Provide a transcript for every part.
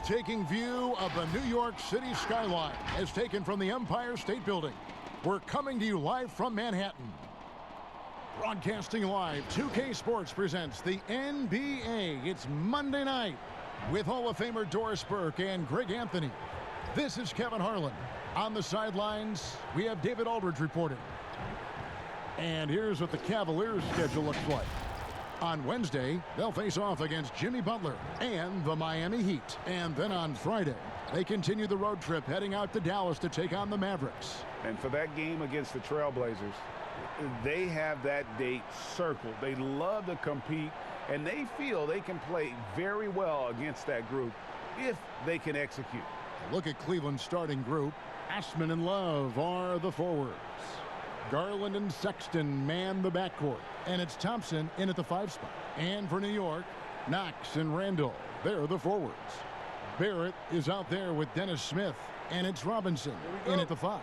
breathtaking view of the New York City skyline as taken from the Empire State Building. We're coming to you live from Manhattan. Broadcasting live, 2K Sports presents the NBA. It's Monday night with Hall of Famer Doris Burke and Greg Anthony. This is Kevin Harlan. On the sidelines, we have David Aldridge reporting. And here's what the Cavaliers' schedule looks like. On Wednesday, they'll face off against Jimmy Butler and the Miami Heat. And then on Friday, they continue the road trip heading out to Dallas to take on the Mavericks. And for that game against the Trailblazers, they have that date circled. They love to compete, and they feel they can play very well against that group if they can execute. Look at Cleveland's starting group. Ashman and Love are the forwards. Garland and Sexton man the backcourt. And it's Thompson in at the 5 spot. And for New York, Knox and Randall, they're the forwards. Barrett is out there with Dennis Smith. And it's Robinson in at the 5.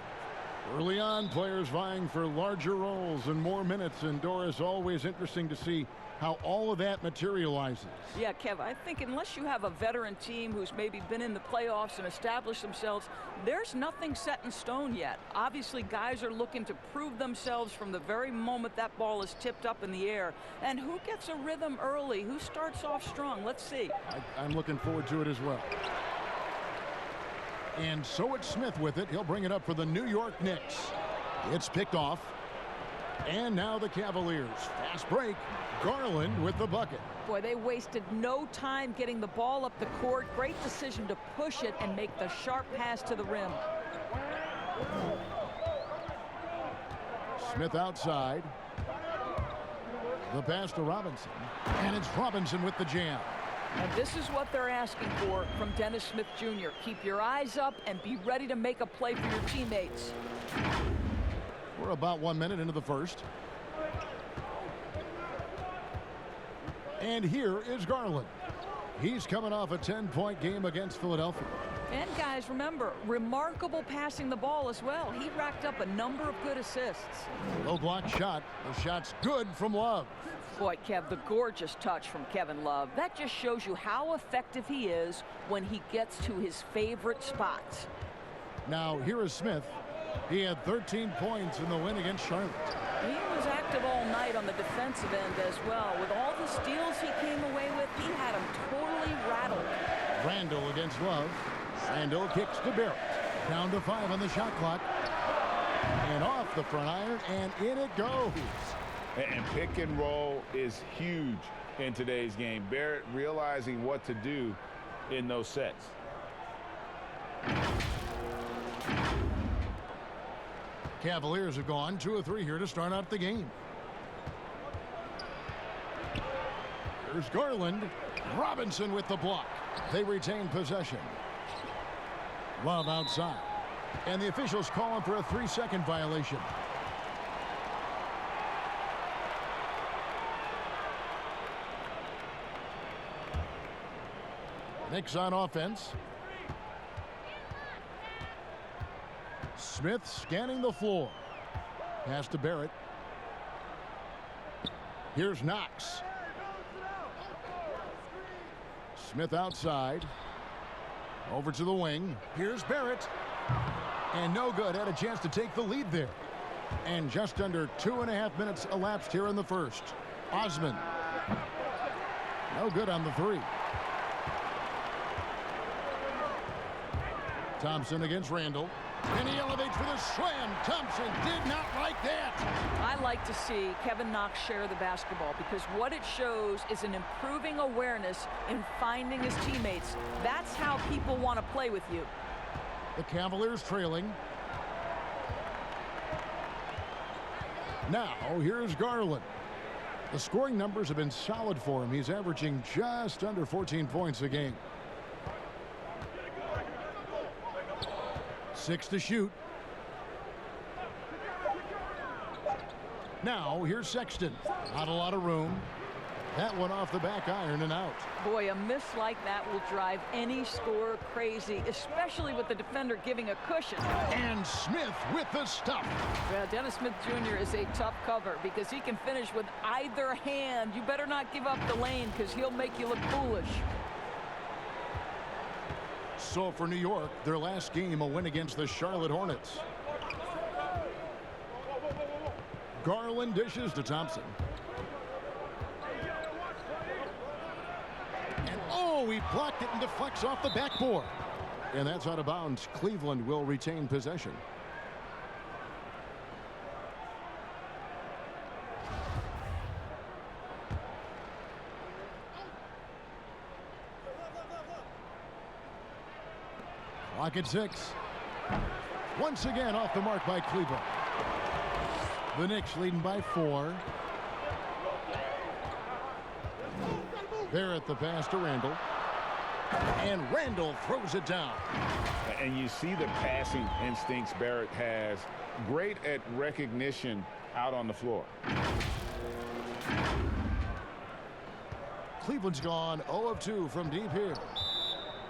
Early on, players vying for larger roles and more minutes. And Doris, always interesting to see how all of that materializes. Yeah, Kev, I think unless you have a veteran team who's maybe been in the playoffs and established themselves, there's nothing set in stone yet. Obviously, guys are looking to prove themselves from the very moment that ball is tipped up in the air. And who gets a rhythm early? Who starts off strong? Let's see. I'm looking forward to it as well. And so it's Smith with it. He'll bring it up for the New York Knicks. It's picked off. And now the Cavaliers. Fast break. Garland with the bucket. Boy, they wasted no time getting the ball up the court. Great decision to push it and make the sharp pass to the rim. Smith outside. The pass to Robinson. And it's Robinson with the jam. And this is what they're asking for from Dennis Smith Jr. Keep your eyes up and be ready to make a play for your teammates. We're about 1 minute into the first. And here is Garland. He's coming off a 10-point game against Philadelphia. And guys, remember, remarkable passing the ball as well. He racked up a number of good assists. Low block shot. The shot's good from Love. Boy, Kev, the gorgeous touch from Kevin Love. That just shows you how effective he is when he gets to his favorite spots. Now, here is Smith. He had 13 points in the win against Charlotte. He was active all night on the defensive end as well. With all the steals he came away with, he had him totally rattled. Randall against Love. Randall kicks to Barrett. Down to 5 on the shot clock. And off the front iron, and in it goes. And pick and roll is huge in today's game. Barrett realizing what to do in those sets. Cavaliers have gone 2 of 3 here to start out the game. Here's Garland. Robinson with the block. They retain possession. Love outside. And the officials calling for a 3-second violation. Knicks on offense. Smith scanning the floor. Pass to Barrett. Here's Knox. Smith outside. Over to the wing. Here's Barrett. And no good. Had a chance to take the lead there. And just under 2.5 minutes elapsed here in the first. Osman. No good on the 3. Thompson against Randall. And he elevates for the slam. Thompson did not like that. I like to see Kevin Knox share the basketball because what it shows is an improving awareness in finding his teammates. That's how people want to play with you. The Cavaliers trailing. Now, here's Garland. The scoring numbers have been solid for him. He's averaging just under 14 points a game. 6 to shoot. Now, here's Sexton. Not a lot of room. That one off the back iron and out. Boy, a miss like that will drive any scorer crazy, especially with the defender giving a cushion. And Smith with the stuff. Well, Dennis Smith Jr. is a tough cover because he can finish with either hand. You better not give up the lane because he'll make you look foolish. So for New York, their last game, a win against the Charlotte Hornets. Garland dishes to Thompson. And oh, he blocked it and deflects off the backboard. And that's out of bounds. Cleveland will retain possession. Clock at 6. Once again off the mark by Cleveland. The Knicks leading by 4. Barrett the pass to Randall. And Randall throws it down. And you see the passing instincts Barrett has. Great at recognition out on the floor. Cleveland's gone 0 of 2 from deep here.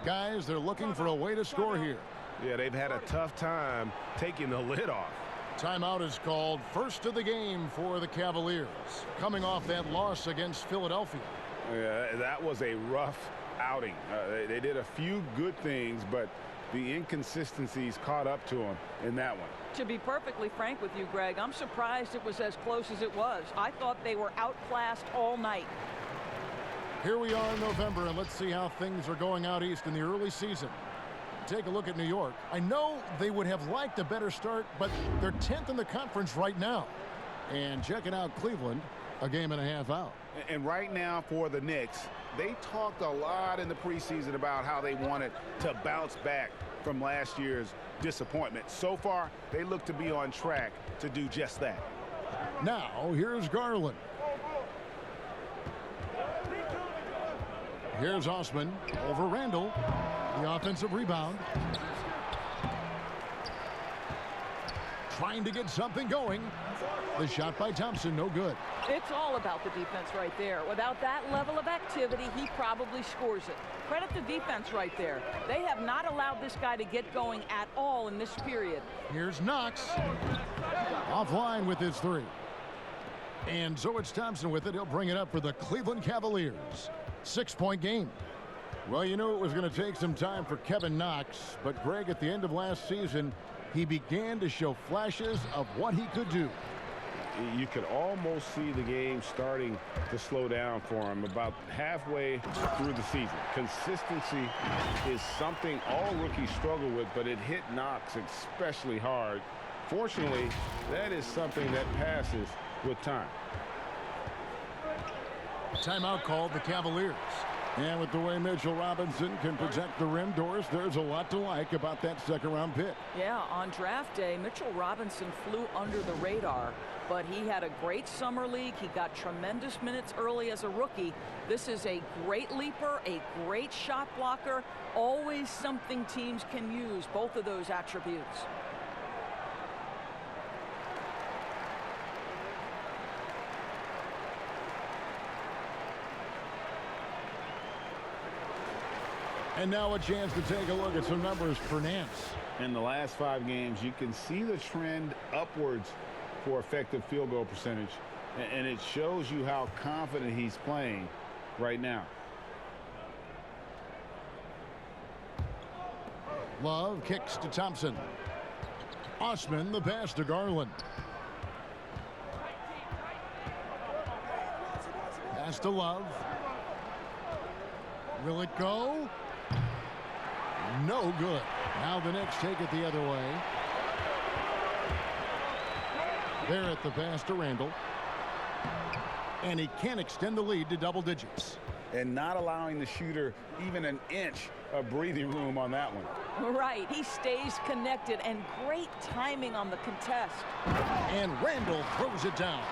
Guys, they're looking for a way to score here. Yeah, they've had a tough time taking the lid off. Timeout is called. First of the game for the Cavaliers, coming off that loss against Philadelphia. Yeah, that was a rough outing. They did a few good things, but the inconsistencies caught up to them in that one. To be perfectly frank with you, Greg, I'm surprised it was as close as it was. I thought they were outclassed all night. Here we are in November, and let's see how things are going out east in the early season. Take a look at New York. I know they would have liked a better start, but they're 10th in the conference right now. And checking out Cleveland, a game and a half out. And right now for the Knicks, they talked a lot in the preseason about how they wanted to bounce back from last year's disappointment. So far, they look to be on track to do just that. Now, here's Garland. Here's Osman over Randall. The offensive rebound. Trying to get something going. The shot by Thompson, no good. It's all about the defense right there. Without that level of activity, he probably scores it. Credit the defense right there. They have not allowed this guy to get going at all in this period. Here's Knox. Offline with his 3. And so it's Thompson with it. He'll bring it up for the Cleveland Cavaliers. 6-point game. Well, you knew it was going to take some time for Kevin Knox, but Greg, at the end of last season, he began to show flashes of what he could do. You could almost see the game starting to slow down for him about halfway through the season. Consistency is something all rookies struggle with, but it hit Knox especially hard. Fortunately, that is something that passes with time. Timeout called the Cavaliers. And with the way Mitchell Robinson can protect the rim, Doris, there's a lot to like about that second-round pick. Yeah, on draft day, Mitchell Robinson flew under the radar, but he had a great summer league. He got tremendous minutes early as a rookie. This is a great leaper, a great shot blocker, always something teams can use, both of those attributes. And now a chance to take a look at some numbers for Nance. In the last 5 games, you can see the trend upwards for effective field goal percentage. And it shows you how confident he's playing right now. Love kicks to Thompson. Osman the pass to Garland. Pass to Love. Will it go? No good. Now the Knicks take it the other way. Barrett the pass to Randall. And he can't extend the lead to double digits. And not allowing the shooter even an inch of breathing room on that one. Right. He stays connected, and great timing on the contest. And Randall throws it down.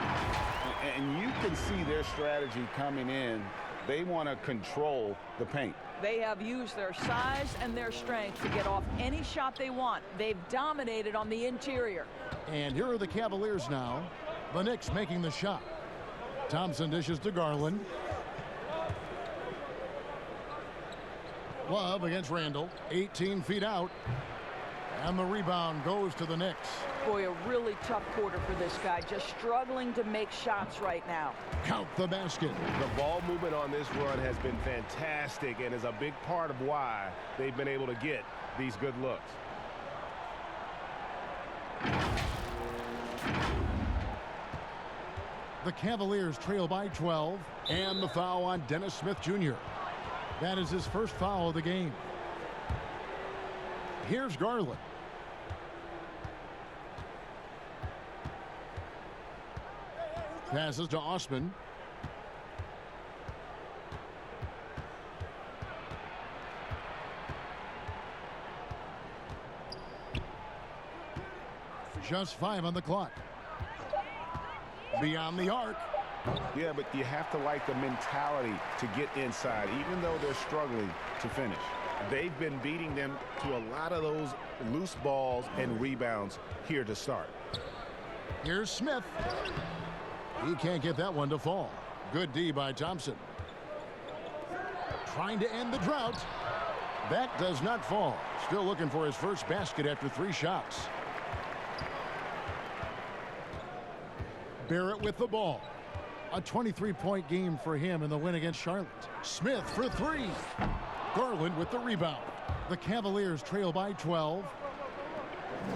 And you can see their strategy coming in. They want to control the paint. They have used their size and their strength to get off any shot they want. They've dominated on the interior. And here are the Cavaliers now. The Knicks making the shot. Thompson dishes to Garland. Love against Randall. 18 feet out. And the rebound goes to the Knicks. Boy, a really tough quarter for this guy. Just struggling to make shots right now. Count the basket. The ball movement on this run has been fantastic and is a big part of why they've been able to get these good looks. The Cavaliers trail by 12. And the foul on Dennis Smith Jr. That is his first foul of the game. Here's Garland. Passes to Osman. Just 5 on the clock. Beyond the arc. Yeah, but you have to like the mentality to get inside, even though they're struggling to finish. They've been beating them to a lot of those loose balls and rebounds here to start. Here's Smith. He can't get that one to fall. Good D by Thompson. Trying to end the drought. That does not fall. Still looking for his first basket after 3 shots. Barrett with the ball. A 23-point game for him in the win against Charlotte. Smith for 3. Garland with the rebound. The Cavaliers trail by 12.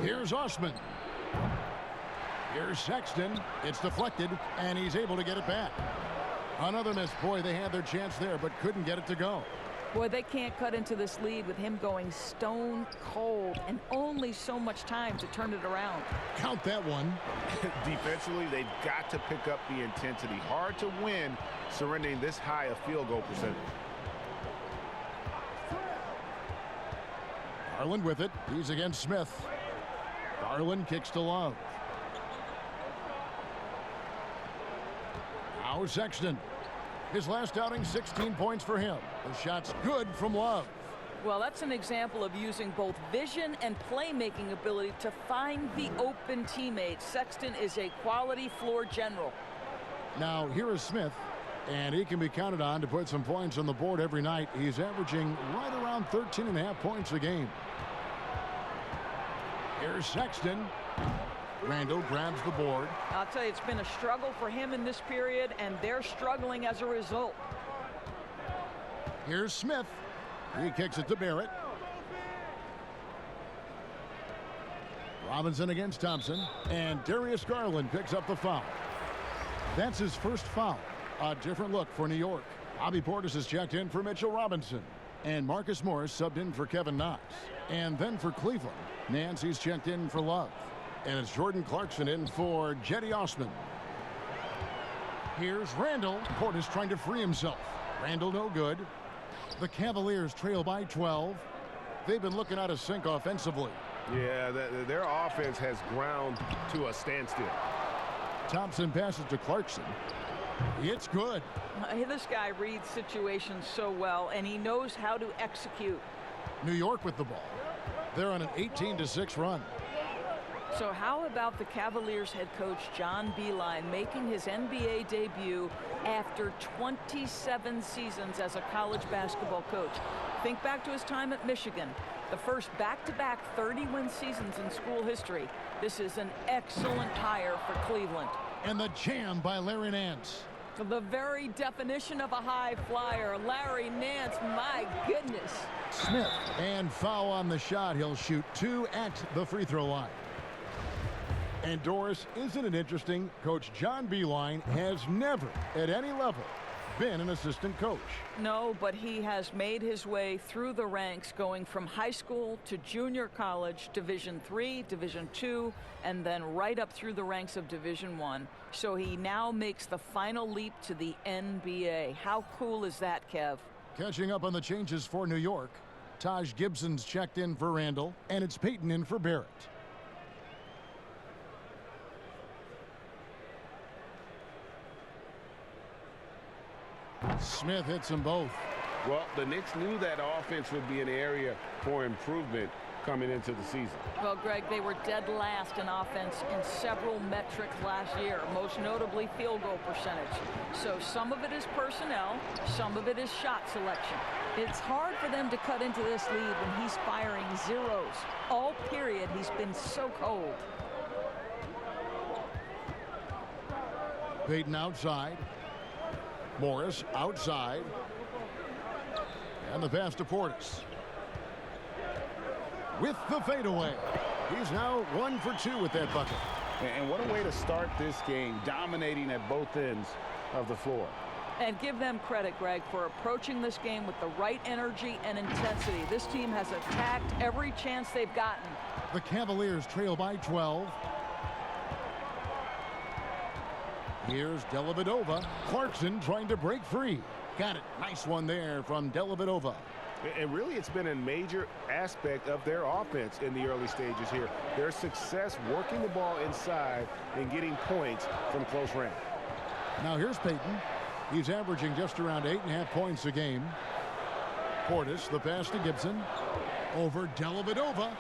Here's Osman. Here's Sexton. It's deflected, and he's able to get it back. Another miss. Boy, they had their chance there, but couldn't get it to go. Boy, they can't cut into this lead with him going stone cold and only so much time to turn it around. Count that one. Defensively, they've got to pick up the intensity. Hard to win surrendering this high a field goal percentage. Garland with it. He's against Smith. Garland kicks to Love. Now Sexton. His last outing, 16 points for him. The shot's good from Love. Well, that's an example of using both vision and playmaking ability to find the open teammates. Sexton is a quality floor general. Now, here is Smith, and he can be counted on to put some points on the board every night. He's averaging right around 13.5 points a game. Here's Sexton. Randall grabs the board. I'll tell you, it's been a struggle for him in this period, and they're struggling as a result. Here's Smith. He kicks it to Barrett. Robinson against Thompson, and Darius Garland picks up the foul. That's his first foul. A different look for New York. Bobby Portis has checked in for Mitchell Robinson, and Marcus Morris subbed in for Kevin Knox. And then for Cleveland, Nancy's checked in for Love. And it's Jordan Clarkson in for Jetty Osman. Here's Randall. Portis trying to free himself. Randall no good. The Cavaliers trail by 12. They've been looking out of sync offensively. Yeah, their offense has ground to a standstill. Thompson passes to Clarkson. It's good. This guy reads situations so well, and he knows how to execute. New York with the ball. They're on an 18-6 run. So how about the Cavaliers head coach John Beilein making his NBA debut after 27 seasons as a college basketball coach? Think back to his time at Michigan, the first back-to-back 30-win seasons in school history. This is an excellent hire for Cleveland. And the jam by Larry Nance. The very definition of a high flyer, Larry Nance, my goodness. Smith, and foul on the shot. He'll shoot 2 at the free throw line. And Doris, isn't it interesting? Coach John Beilein has never, at any level, been an assistant coach. No, but he has made his way through the ranks, going from high school to junior college, Division III, Division II, and then right up through the ranks of Division I. So he now makes the final leap to the NBA. How cool is that, Kev? Catching up on the changes for New York, Taj Gibson's checked in for Randall, and it's Payton in for Barrett. Smith hits them both. Well, the Knicks knew that offense would be an area for improvement. coming into the season. Well, Greg, they were dead last in offense in several metrics last year, most notably field goal percentage. So some of it is personnel, some of it is shot selection. It's hard for them to cut into this lead when he's firing zeros. All period, he's been so cold. Payton outside. Morris outside. And the pass to Portis. With the fadeaway. He's now 1 for 2 with that bucket. And what a way to start this game, dominating at both ends of the floor. And give them credit, Greg, for approaching this game with the right energy and intensity. This team has attacked every chance they've gotten. The Cavaliers trail by 12. Here's Dellavedova. Clarkson trying to break free. Got it. Nice one there from Dellavedova. And really, it's been a major aspect of their offense in the early stages here. Their success working the ball inside and getting points from close range. Now here's Payton. He's averaging just around 8.5 points a game. Portis, the pass to Gibson. Over Dellavedova.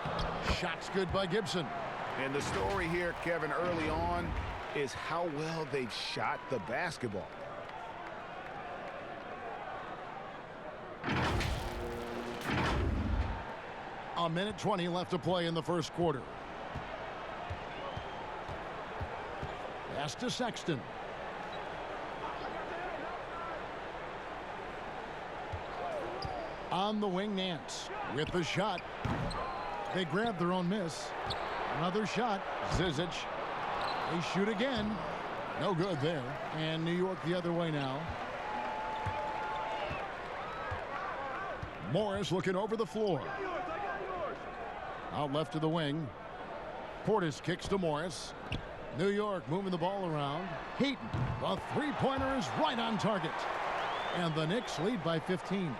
Shots good by Gibson. And the story here, Kevin, early on is how well they've shot the basketball. A minute 20 left to play in the first quarter. Pass to Sexton. On the wing, Nance with the shot. They grab their own miss. Another shot. Zizic. They shoot again. No good there. And New York the other way now. Morris looking over the floor. Out left to the wing. Portis kicks to Morris. New York moving the ball around. Heaton. The three-pointer is right on target. And the Knicks lead by 15.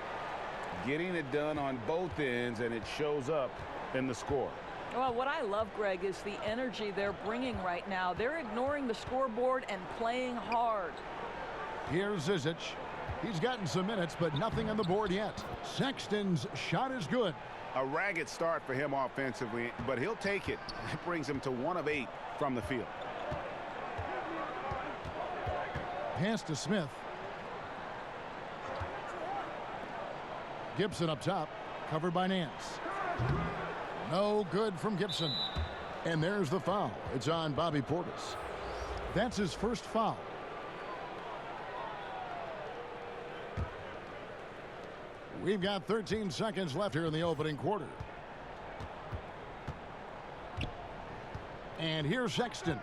Getting it done on both ends, and it shows up in the score. Well, what I love, Greg, is the energy they're bringing right now. They're ignoring the scoreboard and playing hard. Here's Zizic. He's gotten some minutes, but nothing on the board yet. Sexton's shot is good. A ragged start for him offensively, but he'll take it. It brings him to 1 of 8 from the field. Pass to Smith. Gibson up top, covered by Nance. No good from Gibson. And there's the foul. It's on Bobby Portis. That's his first foul. We've got 13 seconds left here in the opening quarter. And here's Sexton.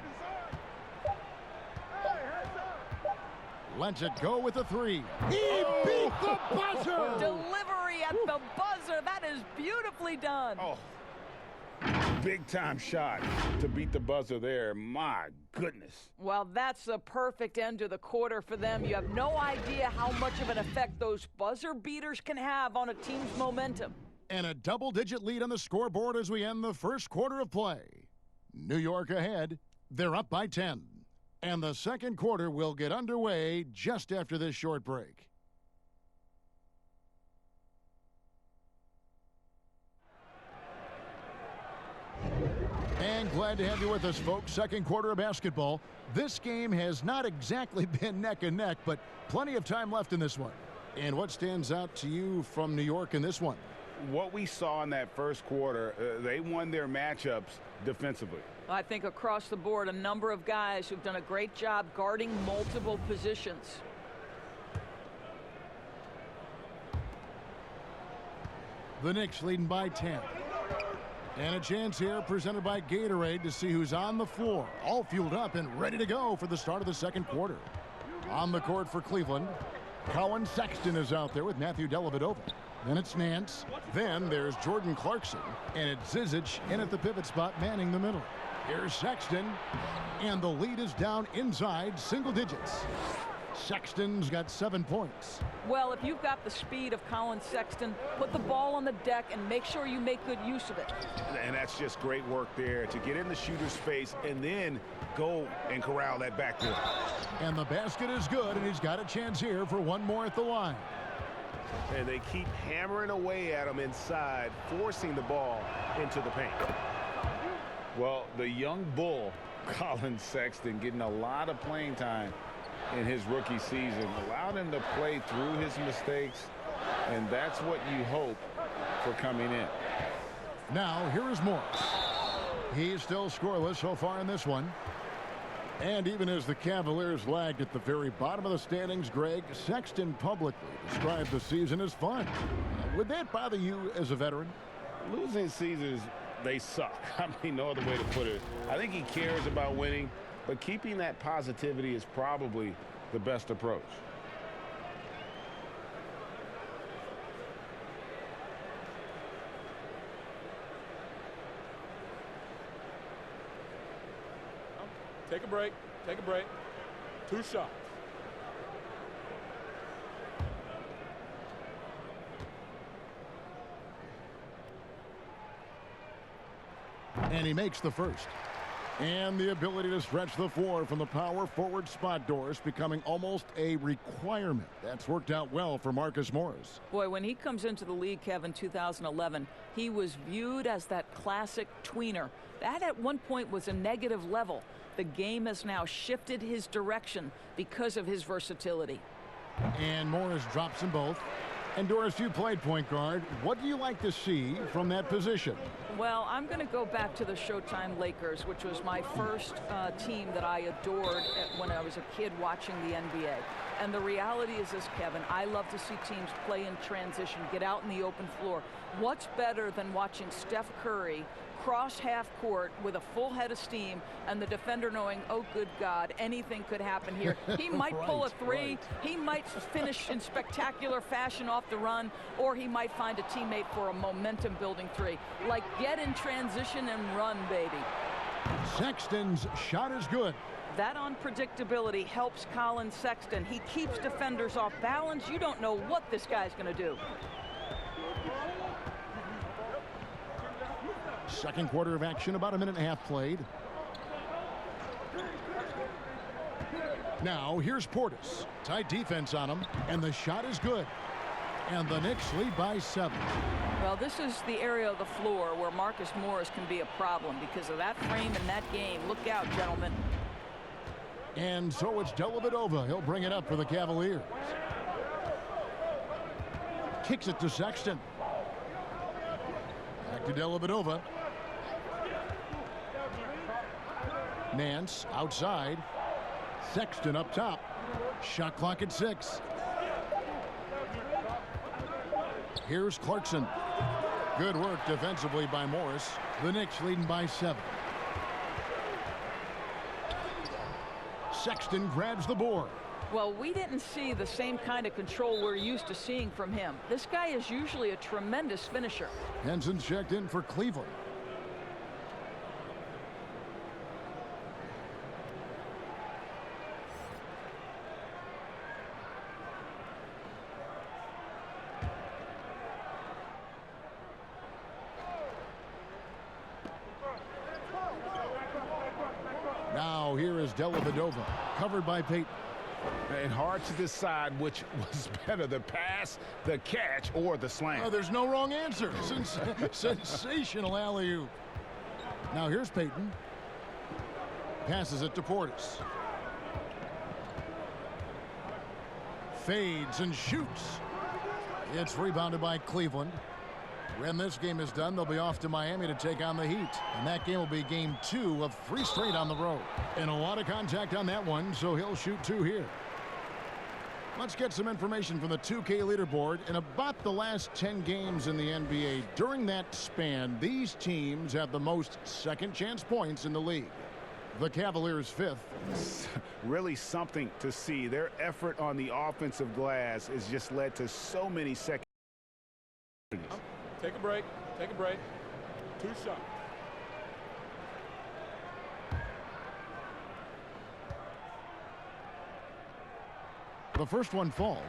Lets it go with a 3. He beat the buzzer! Delivery at the buzzer. That is beautifully done. Oh, big-time shot to beat the buzzer there. My goodness. Well, that's the perfect end to the quarter for them. You have no idea how much of an effect those buzzer beaters can have on a team's momentum. And a double-digit lead on the scoreboard as we end the first quarter of play. New York ahead. They're up by 10. And the second quarter will get underway just after this short break. And glad to have you with us, folks. Second quarter of basketball. This game has not exactly been neck and neck, but plenty of time left in this one. And what stands out to you from New York in this one? What we saw in that first quarter, they won their matchups defensively. I think across the board, a number of guys who've done a great job guarding multiple positions. The Knicks leading by 10. And a chance here presented by Gatorade to see who's on the floor. All fueled up and ready to go for the start of the second quarter. On the court for Cleveland, Colin Sexton is out there with Matthew Dellavedova. Then it's Nance. Then there's Jordan Clarkson. And it's Zizic in at the pivot spot, manning the middle. Here's Sexton. And the lead is down inside single digits. Sexton's got 7 points. Well, if you've got the speed of Colin Sexton, put the ball on the deck and make sure you make good use of it. And that's just great work there to get in the shooter's face and then go and corral that backdoor. And the basket is good, and he's got a chance here for one more at the line. And they keep hammering away at him inside, forcing the ball into the paint. Well, the young bull, Colin Sexton, getting a lot of playing time in his rookie season. Allowed him to play through his mistakes, and that's what you hope for coming in. Now, here is Morris. He's still scoreless so far in this one. And even as the Cavaliers lagged at the very bottom of the standings, Greg, Sexton publicly described the season as fun. Would that bother you as a veteran? Losing seasons, they suck. I mean, no other way to put it. I think he cares about winning, but keeping that positivity is probably the best approach. Take a break. Take a break. 2 shots. And he makes the first. And the ability to stretch the floor from the power forward spot, Doris, becoming almost a requirement. That's worked out well for Marcus Morris. Boy, when he comes into the league, Kevin, 2011, he was viewed as that classic tweener. That at one point was a negative level. The game has now shifted his direction because of his versatility. And Morris drops them both. And Doris, you played point guard. What do you like to see from that position? Well, I'm going to go back to the Showtime Lakers, which was my first team that I adored when I was a kid watching the NBA. And the reality is this, Kevin, I love to see teams play in transition, get out in the open floor. What's better than watching Steph Curry cross half court with a full head of steam and the defender knowing, oh, good God, anything could happen here. He might pull a three. He might finish in spectacular fashion off the run, or he might find a teammate for a momentum-building three. Like, get in transition and run, baby. Sexton's shot is good. That unpredictability helps Colin Sexton. He keeps defenders off balance. You don't know what this guy's going to do. Second quarter of action, about a minute and a half played. Now, here's Portis. Tight defense on him, and the shot is good. And the Knicks lead by 7. Well, this is the area of the floor where Marcus Morris can be a problem because of that frame in that game. Look out, gentlemen. And so it's Dellavedova. He'll bring it up for the Cavaliers. Kicks it to Sexton. Back to Dellavedova. Nance outside. Sexton up top. Shot clock at 6. Here's Clarkson. Good work defensively by Morris. The Knicks leading by 7. Sexton grabs the board. Well, we didn't see the same kind of control we're used to seeing from him. This guy is usually a tremendous finisher. Henson's checked in for Cleveland. Now here is Dellavedova, covered by Payton. And hard to decide which was better, the pass, the catch, or the slam. Oh, there's no wrong answer. Sensational alley-oop. Now here's Payton. Passes it to Portis. Fades and shoots. It's rebounded by Cleveland. When this game is done, they'll be off to Miami to take on the Heat. And that game will be game 2 of 3 straight on the road. And a lot of contact on that one, so he'll shoot 2 here. Let's get some information from the 2K leaderboard. In about the last 10 games in the NBA, during that span, these teams have the most second chance points in the league. The Cavaliers 5th. Really something to see. Their effort on the offensive glass has just led to so many second. Take a break. Take a break. 2 shots. The first one falls,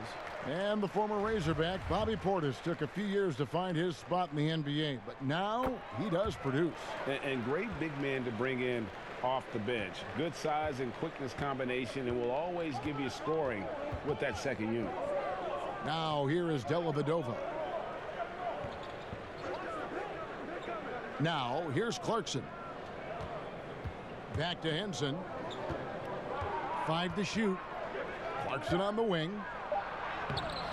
and the former Razorback Bobby Portis took a few years to find his spot in the NBA, but now he does produce. And great big man to bring in off the bench. Good size and quickness combination, and will always give you scoring with that second unit. Now here is Dellavedova. Now here's Clarkson. Back to Henson. 5 to shoot. Clarkson on the wing.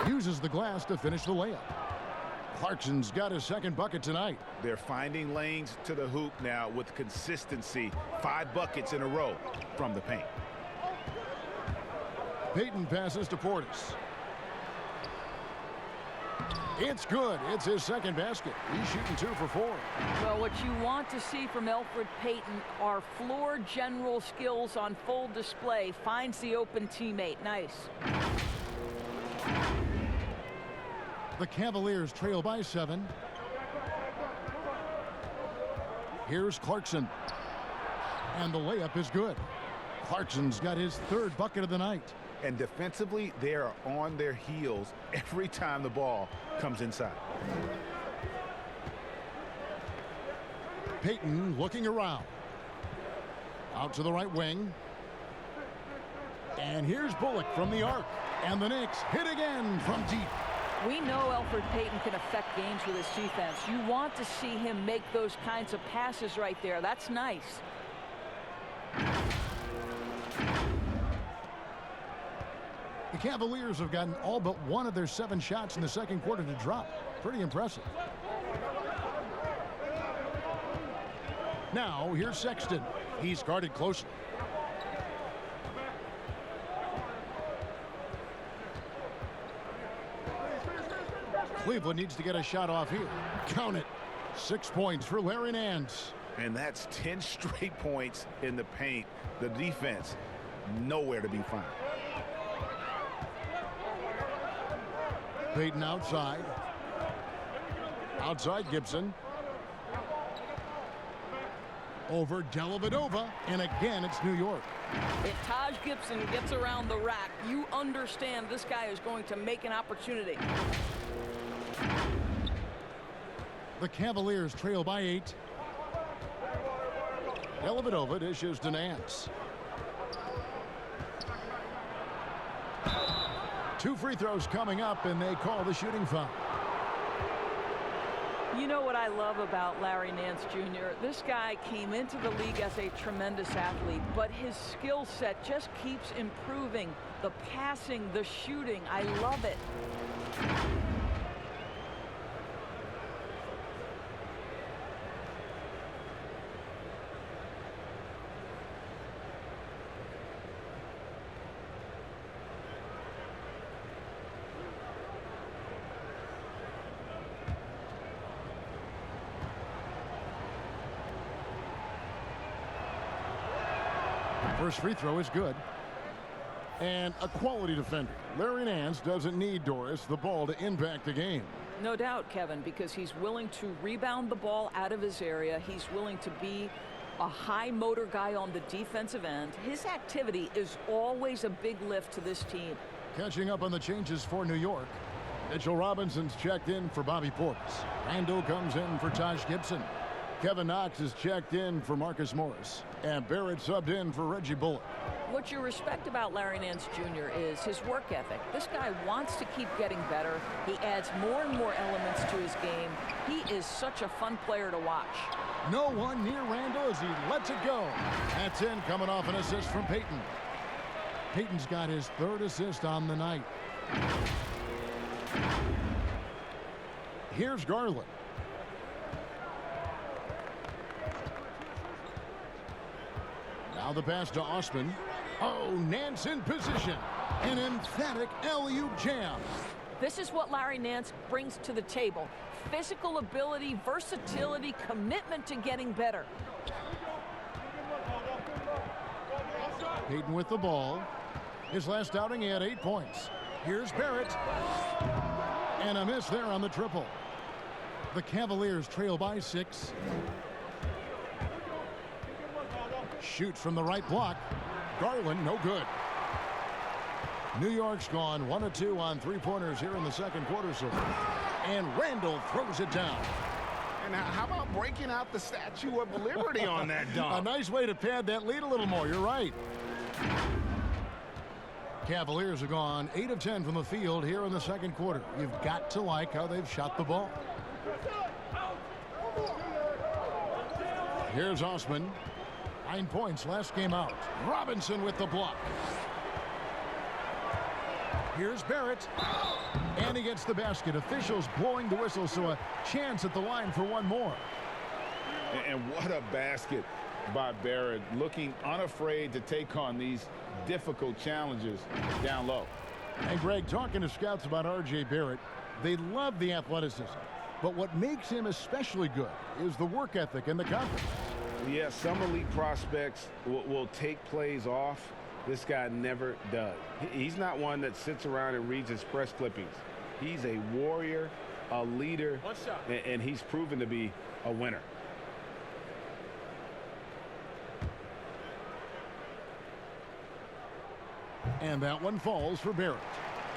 Uses the glass to finish the layup. Clarkson's got his second bucket tonight. They're finding lanes to the hoop now with consistency. 5 buckets in a row from the paint. Payton passes to Portis. It's good. It's his second basket. He's shooting 2 for 4. Well, what you want to see from Elfrid Payton are floor general skills on full display. Finds the open teammate. Nice. The Cavaliers trail by 7. Here's Clarkson. And the layup is good. Clarkson's got his 3rd bucket of the night. And defensively, they are on their heels every time the ball comes inside. Payton looking around. Out to the right wing. And here's Bullock from the arc. And the Knicks hit again from deep. We know Elfrid Payton can affect games with his defense. You want to see him make those kinds of passes right there. That's nice. The Cavaliers have gotten all but 1 of their 7 shots in the second quarter to drop. Pretty impressive. Now, here's Sexton. He's guarded closely. Cleveland needs to get a shot off here. Count it. 6 points for Larry Nance. And that's 10 straight points in the paint. The defense, nowhere to be found. Payton outside. Outside Gibson. Over Dellavedova. And again, it's New York. If Taj Gibson gets around the rack, you understand this guy is going to make an opportunity. The Cavaliers trail by 8. Dellavedova dishes to Nance. 2 free throws coming up, and they call the shooting foul. You know what I love about Larry Nance Jr.? This guy came into the league as a tremendous athlete, but his skill set just keeps improving. The passing, the shooting, I love it. First free throw is good. And a quality defender. Larry Nance doesn't need Doris the ball to impact the game. No doubt, Kevin, because he's willing to rebound the ball out of his area. He's willing to be a high motor guy on the defensive end. His activity is always a big lift to this team. Catching up on the changes for New York. Mitchell Robinson's checked in for Bobby Portis. Randall comes in for Taj Gibson. Kevin Knox is checked in for Marcus Morris. And Barrett subbed in for Reggie Bullock. What you respect about Larry Nance Jr. is his work ethic. This guy wants to keep getting better. He adds more and more elements to his game. He is such a fun player to watch. No one near Randall as he lets it go. That's in, coming off an assist from Payton. Payton's got his 3rd assist on the night. Here's Garland. Now the pass to Osman. Oh, Nance in position. An emphatic alley-oop jam. This is what Larry Nance brings to the table. Physical ability, versatility, commitment to getting better. Payton with the ball. His last outing, he had 8 points. Here's Barrett. And a miss there on the triple. The Cavaliers trail by 6. Shoots from the right block. Garland, no good. New York's gone 1 of 2 on 3-pointers here in the second quarter so far. And Randall throws it down. And how about breaking out the Statue of Liberty on that dunk? A nice way to pad that lead a little more. You're right. Cavaliers have gone 8 of 10 from the field here in the second quarter. You've got to like how they've shot the ball. Here's Osman. 9 points last game out. Robinson with the block. Here's Barrett. And he gets the basket. Officials blowing the whistle, so a chance at the line for one more. And what a basket by Barrett, looking unafraid to take on these difficult challenges down low. And Greg, talking to scouts about R.J. Barrett, they love the athleticism. But what makes him especially good is the work ethic and the confidence. Yeah, some elite prospects will take plays off. This guy never does. He's not one that sits around and reads his press clippings. He's a warrior, a leader, and he's proven to be a winner. And that one falls for Barrett.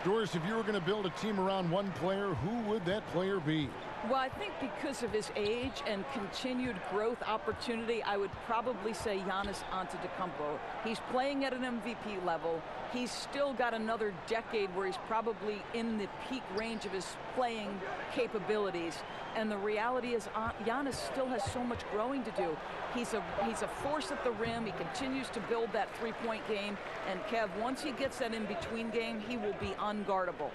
Doris, if you were going to build a team around one player, who would that player be? Well, I think because of his age and continued growth opportunity, I would probably say Giannis Antetokounmpo. He's playing at an MVP level. He's still got another decade where he's probably in the peak range of his playing capabilities. And the reality is Giannis still has so much growing to do. He's a force at the rim. He continues to build that three-point game. And Kev, once he gets that in-between game, he will be unguardable.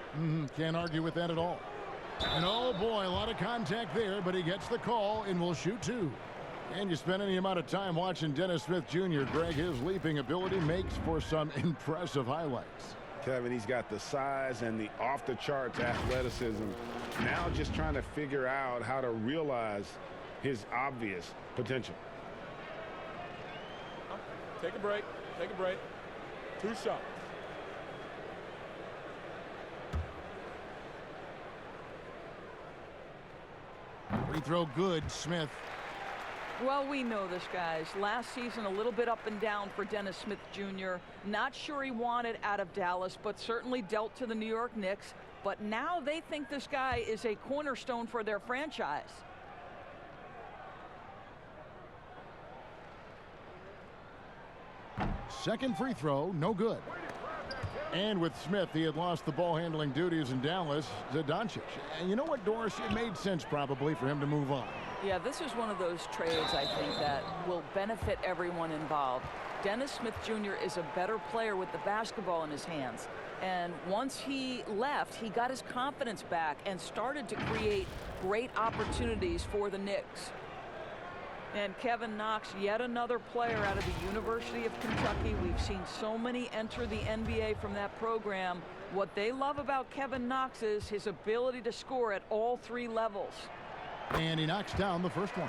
Can't argue with that at all. And oh boy, a lot of contact there, but he gets the call and will shoot two. And you spend any amount of time watching Dennis Smith Jr., Greg, his leaping ability makes for some impressive highlights. Kevin, he's got the size and the off-the-charts athleticism. Now just trying to figure out how to realize his obvious potential. Take a break. Take a break. 2 shots. Free throw good, Smith. Well, we know this, guys. Last season, a little bit up and down for Dennis Smith Jr. Not sure he wanted out of Dallas, but certainly dealt to the New York Knicks. But now they think this guy is a cornerstone for their franchise. Second free throw, no good. And with Smith, he had lost the ball handling duties in Dallas to Doncic. And you know what, Doris? It made sense probably for him to move on. Yeah, this is one of those trades, I think, that will benefit everyone involved. Dennis Smith Jr. is a better player with the basketball in his hands. And once he left, he got his confidence back and started to create great opportunities for the Knicks. And Kevin Knox, yet another player out of the University of Kentucky. We've seen so many enter the NBA from that program. What they love about Kevin Knox is his ability to score at all 3 levels. And he knocks down the first one.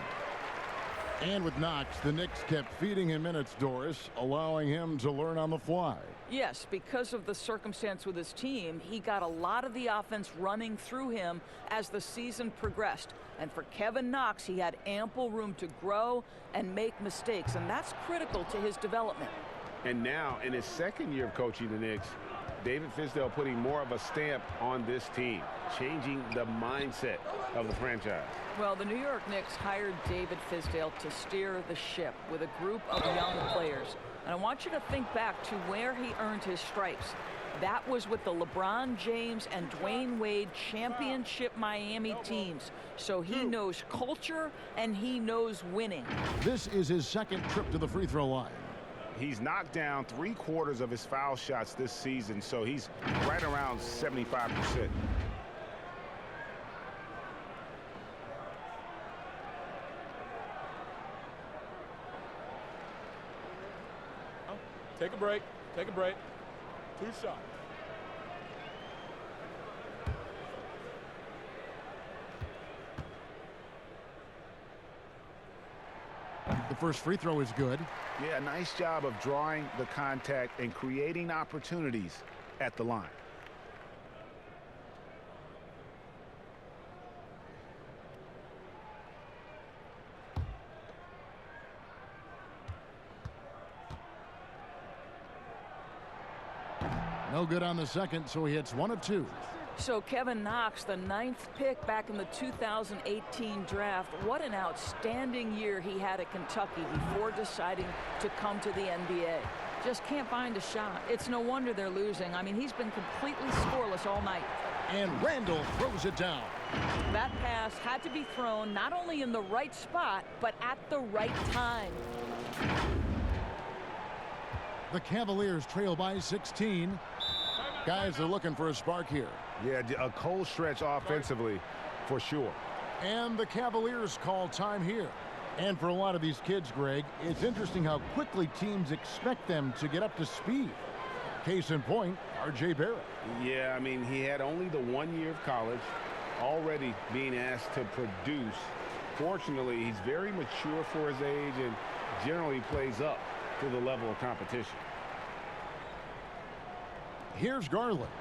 And with Knox, the Knicks kept feeding him minutes, Doris, allowing him to learn on the fly. Yes, because of the circumstance with his team, he got a lot of the offense running through him as the season progressed. And for Kevin Knox, he had ample room to grow and make mistakes, and that's critical to his development. And now, in his second year of coaching the Knicks, David Fizdale putting more of a stamp on this team, changing the mindset of the franchise. Well, the New York Knicks hired David Fizdale to steer the ship with a group of young players. And I want you to think back to where he earned his stripes. That was with the LeBron James and Dwayne Wade championship Miami teams. So he knows culture and he knows winning. This is his second trip to the free throw line. He's knocked down 3/4 of his foul shots this season, so he's right around 75%. Take a break. Take a break. 2 shots. The first free throw is good. Yeah, nice job of drawing the contact and creating opportunities at the line. No good on the second, so he hits 1 of 2. So Kevin Knox, the 9th pick back in the 2018 draft, what an outstanding year he had at Kentucky before deciding to come to the NBA. just can't find a shot. It's no wonder they're losing. I mean, he's been completely scoreless all night. And Randall throws it down. That pass had to be thrown not only in the right spot, but at the right time. The Cavaliers trail by 16. Guys are looking for a spark here. Yeah, a cold stretch offensively for sure. And the Cavaliers call time here. And for a lot of these kids, Greg, it's interesting how quickly teams expect them to get up to speed. Case in point, R.J. Barrett. Yeah, I mean, he had only the 1 year of college, already being asked to produce. Fortunately, he's very mature for his age and generally plays up to the level of competition. Here's Garland.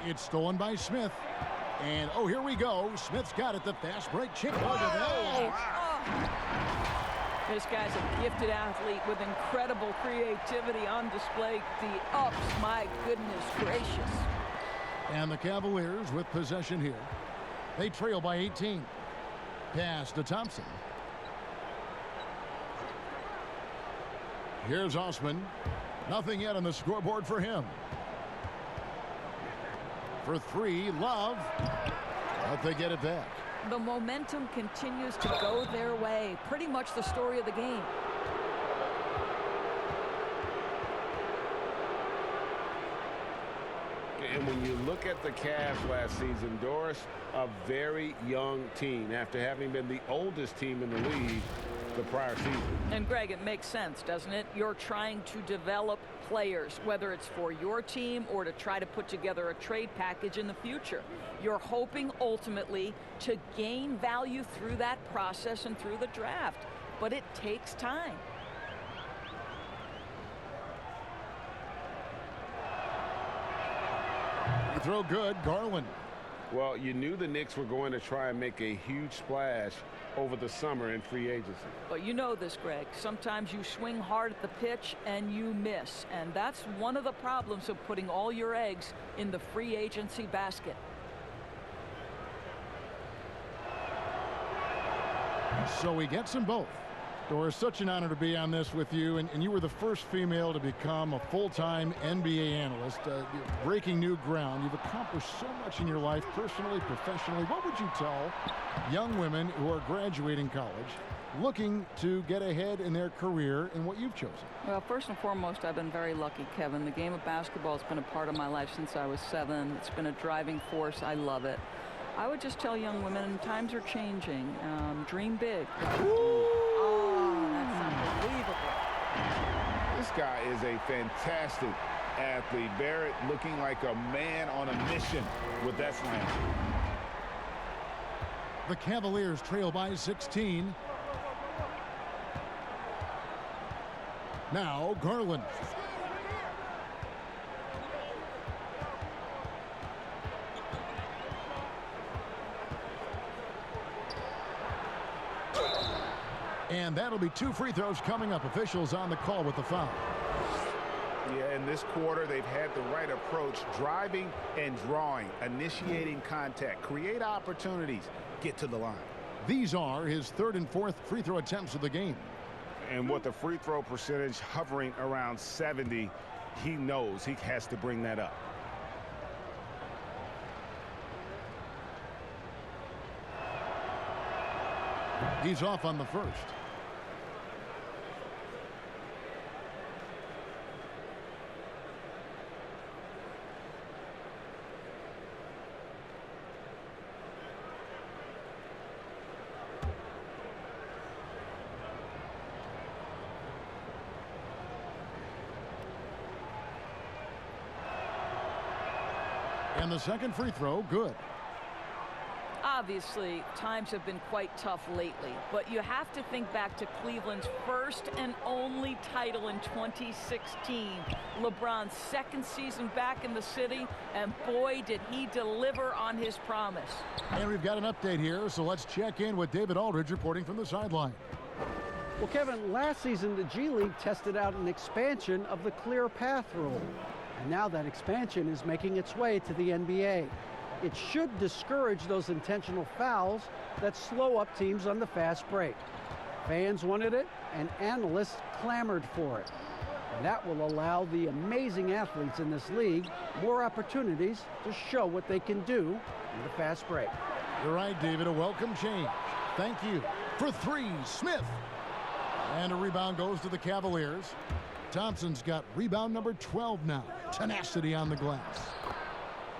It's stolen by Smith. And, oh, here we go. Smith's got it. The fast break chip. Look at that. This guy's a gifted athlete with incredible creativity on display. The ups, my goodness gracious. And the Cavaliers with possession here. They trail by 18. Pass to Thompson. Here's Osman. Nothing yet on the scoreboard for him. For three, Love. But they get it back. The momentum continues to go their way. Pretty much the story of the game. And when you look at the Cavs last season, Doris, a very young team after having been the oldest team in the league the prior season. And Greg, it makes sense, doesn't it? You're trying to develop players, whether it's for your team or to try to put together a trade package in the future. You're hoping ultimately to gain value through that process and through the draft, but it takes time. Throw good, Garland. Well, you knew the Knicks were going to try and make a huge splash over the summer in free agency. But you know this, Greg. Sometimes you swing hard at the pitch and you miss. And that's one of the problems of putting all your eggs in the free agency basket. So he gets them both. Doris, such an honor to be on this with you, and you were the first female to become a full-time NBA analyst, breaking new ground. You've accomplished so much in your life, personally, professionally. What would you tell young women who are graduating college, looking to get ahead in their career in what you've chosen? Well, first and foremost, I've been very lucky, Kevin. The game of basketball has been a part of my life since I was 7. It's been a driving force. I love it. I would just tell young women, times are changing. Dream big. Oh, that's unbelievable. This guy is a fantastic athlete. Barrett looking like a man on a mission with that slam. The Cavaliers trail by 16. Now Garland. And that'll be 2 free throws coming up. Officials on the call with the foul. Yeah, in this quarter, they've had the right approach, driving and drawing, initiating contact, create opportunities, get to the line. These are his 3rd and 4th free throw attempts of the game. And with the free throw percentage hovering around 70, he knows he has to bring that up. He's off on the first. And the second free throw, good. Obviously, times have been quite tough lately, but you have to think back to Cleveland's first and only title in 2016. LeBron's 2nd season back in the city, and boy, did he deliver on his promise. And we've got an update here, so let's check in with David Aldridge reporting from the sideline. Well, Kevin, last season the G League tested out an expansion of the clear path rule. And now that expansion is making its way to the NBA. It should discourage those intentional fouls that slow up teams on the fast break. Fans wanted it, and analysts clamored for it. And that will allow the amazing athletes in this league more opportunities to show what they can do in the fast break. You're right, David. A welcome change. Thank you. For three, Smith. And a rebound goes to the Cavaliers. Thompson's got rebound number 12 now. Tenacity on the glass.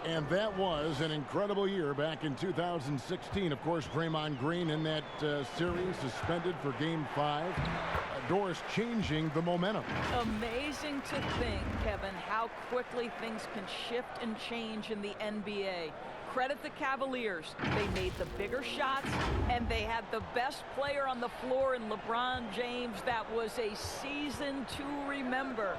And that was an incredible year back in 2016. Of course, Draymond Green in that series suspended for Game 5. Doris changing the momentum. Amazing to think, Kevin, how quickly things can shift and change in the NBA. Credit the Cavaliers. They made the bigger shots, and they had the best player on the floor in LeBron James. That was a season to remember.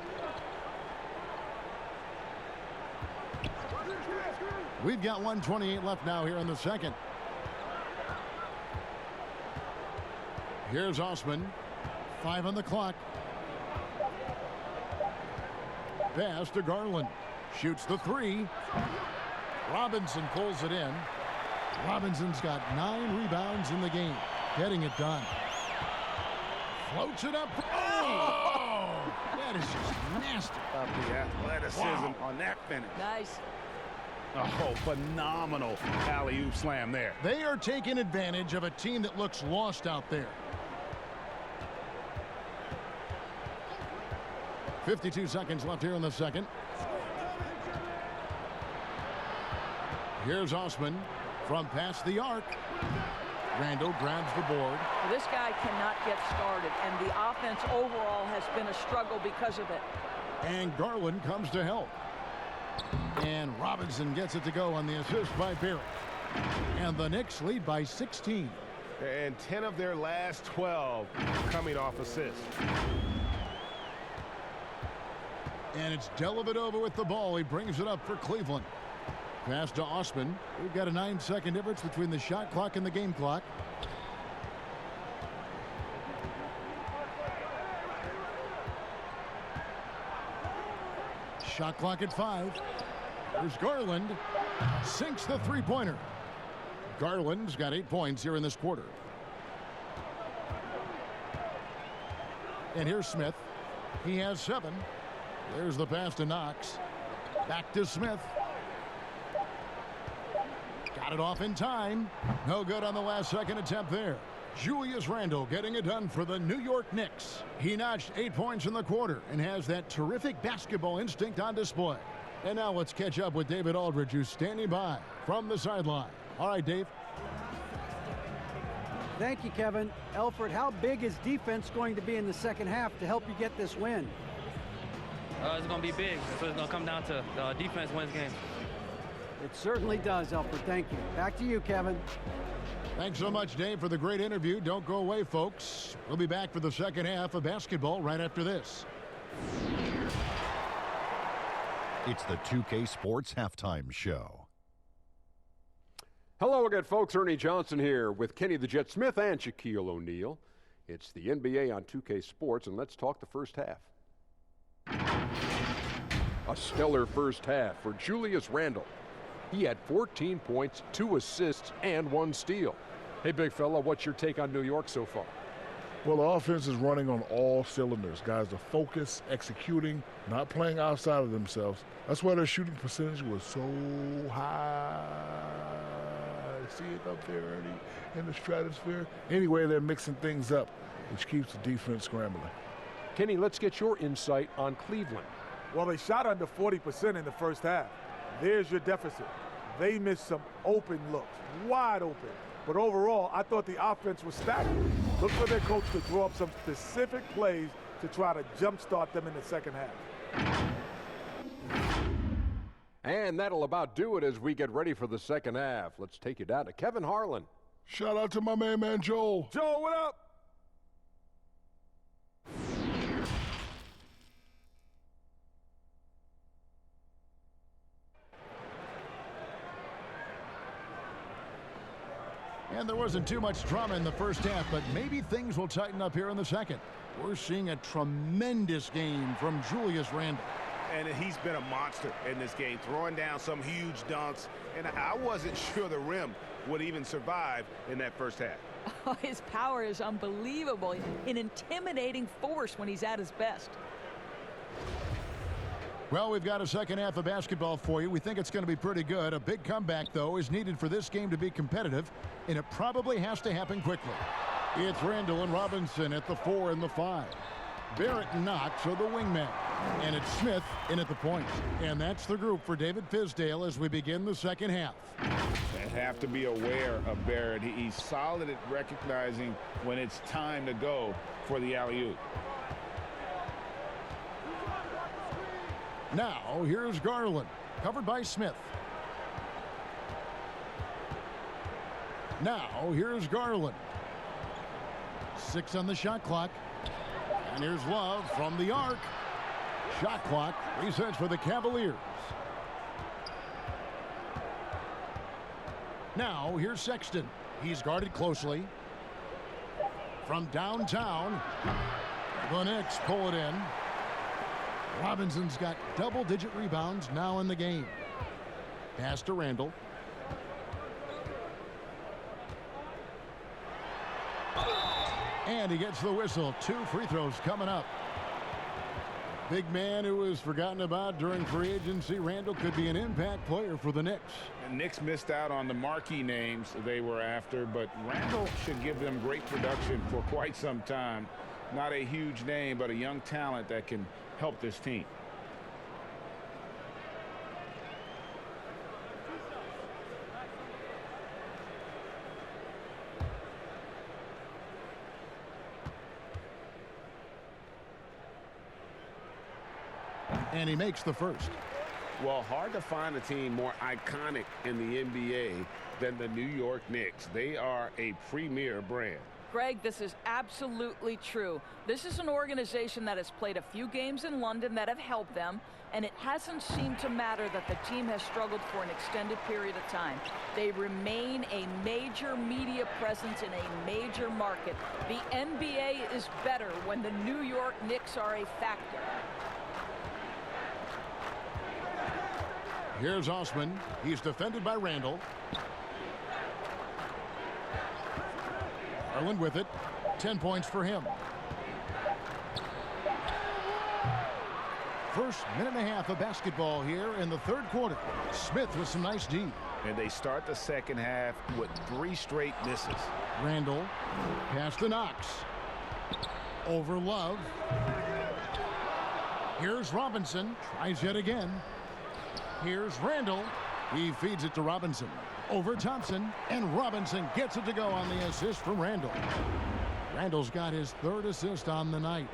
We've got 1:28 left now here in the second. Here's Osman. 5 on the clock. Pass to Garland. Shoots the 3. Robinson pulls it in. Robinson's got 9 rebounds in the game. Getting it done. Floats it up. Oh! That is just nasty. The athleticism on that finish. Nice. Oh, phenomenal alley-oop slam there. They are taking advantage of a team that looks lost out there. 52 seconds left here in the second. Here's Osman from past the arc. Randall grabs the board. This guy cannot get started, and the offense overall has been a struggle because of it. And Garland comes to help. And Robinson gets it to go on the assist by Barrett. And the Knicks lead by 16. And 10 of their last 12 coming off assists. And it's Dellavedova with the ball. He brings it up for Cleveland. Pass to Osman. We've got a 9-second difference between the shot clock and the game clock. Shot clock at 5. There's Garland. Sinks the three-pointer. Garland's got 8 points here in this quarter. And here's Smith. He has 7. There's the pass to Knox. Back to Smith. Got it off in time. No good on the last second attempt there. Julius Randle getting it done for the New York Knicks. He notched 8 points in the quarter and has that terrific basketball instinct on display. And now let's catch up with David Aldridge, who's standing by from the sideline. All right, Dave. Thank you, Kevin. Elford, how big is defense going to be in the second half to help you get this win? It's going to be big. So it's going to come down to defense wins games. It certainly does, Elford. Thank you. Back to you, Kevin. Thanks so much, Dave, for the great interview. Don't go away, folks. We'll be back for the second half of basketball right after this. It's the 2K Sports Halftime Show. Hello again, folks. Ernie Johnson here with Kenny the Jet Smith and Shaquille O'Neal. It's the NBA on 2K Sports, and let's talk the first half. A stellar first half for Julius Randle. He had 14 points, 2 assists, and 1 steal. Hey, big fella, what's your take on New York so far? Well, the offense is running on all cylinders. Guys are focused, executing, not playing outside of themselves. That's why their shooting percentage was so high. See it up there, Ernie, in the stratosphere. Anyway, they're mixing things up, which keeps the defense scrambling. Kenny, let's get your insight on Cleveland. Well, they shot under 40% in the first half. There's your deficit. They missed some open looks, wide open. But overall, I thought the offense was stagnant. Look for their coach to draw up some specific plays to try to jumpstart them in the second half. And that'll about do it as we get ready for the second half. Let's take you down to Kevin Harlan. Shout out to my main man, Joel. Joel, what up? And there wasn't too much drama in the first half, but maybe things will tighten up here in the second. We're seeing a tremendous game from Julius Randle. And he's been a monster in this game, throwing down some huge dunks. And I wasn't sure the rim would even survive in that first half. Oh, his power is unbelievable. An intimidating force when he's at his best. Well, we've got a second half of basketball for you. We think it's going to be pretty good. A big comeback, though, is needed for this game to be competitive, and it probably has to happen quickly. It's Randall and Robinson at the 4 and the 5. Barrett and Knox are the wingmen. And it's Smith in at the point. And that's the group for David Fizdale as we begin the second half. They have to be aware of Barrett. He's solid at recognizing when it's time to go for the alley-oop. Now, here's Garland, covered by Smith. Now, here's Garland. 6 on the shot clock. And here's Love from the arc. Shot clock resets for the Cavaliers. Now, here's Sexton. He's guarded closely. From downtown, the Knicks pull it in. Robinson's got double-digit rebounds now in the game. Pass to Randall. And he gets the whistle. 2 free throws coming up. Big man who was forgotten about during free agency. Randall could be an impact player for the Knicks. And Knicks missed out on the marquee names they were after, but Randall should give them great production for quite some time. Not a huge name, but a young talent that can help this team. And he makes the first. Well, hard to find a team more iconic in the NBA than the New York Knicks. They are a premier brand. Greg, this is absolutely true. This is an organization that has played a few games in London that have helped them, and it hasn't seemed to matter that the team has struggled for an extended period of time. They remain a major media presence in a major market. The NBA is better when the New York Knicks are a factor. Here's Osman. He's defended by Randall. Garland with it. 10 points for him. First minute and a half of basketball here in the third quarter. Smith with some nice D. And they start the second half with 3 straight misses. Randall. Pass to Knox. Over Love. Here's Robinson. Tries yet again. Here's Randall. He feeds it to Robinson. Over Thompson, and Robinson gets it to go on the assist from Randall. Randall's got his 3rd assist on the night.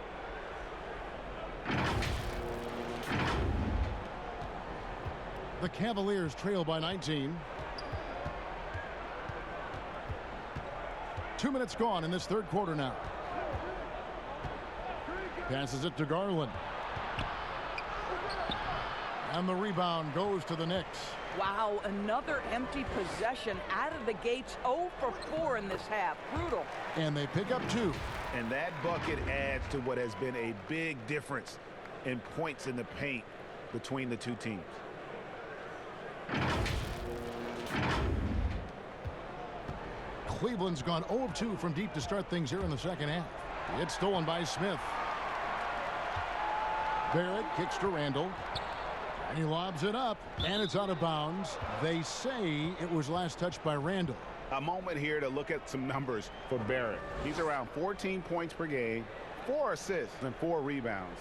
The Cavaliers trail by 19. 2 minutes gone in this third quarter now. Passes it to Garland. And the rebound goes to the Knicks. Wow, another empty possession out of the gates. 0 for 4 in this half. Brutal. And they pick up 2. And that bucket adds to what has been a big difference in points in the paint between the two teams. Cleveland's gone 0 of 2 from deep to start things here in the second half. It's stolen by Smith. Barrett kicks to Randall. And he lobs it up, and it's out of bounds. They say it was last touched by Randall. A moment here to look at some numbers for Barrett. He's around 14 points per game, 4 assists, and 4 rebounds.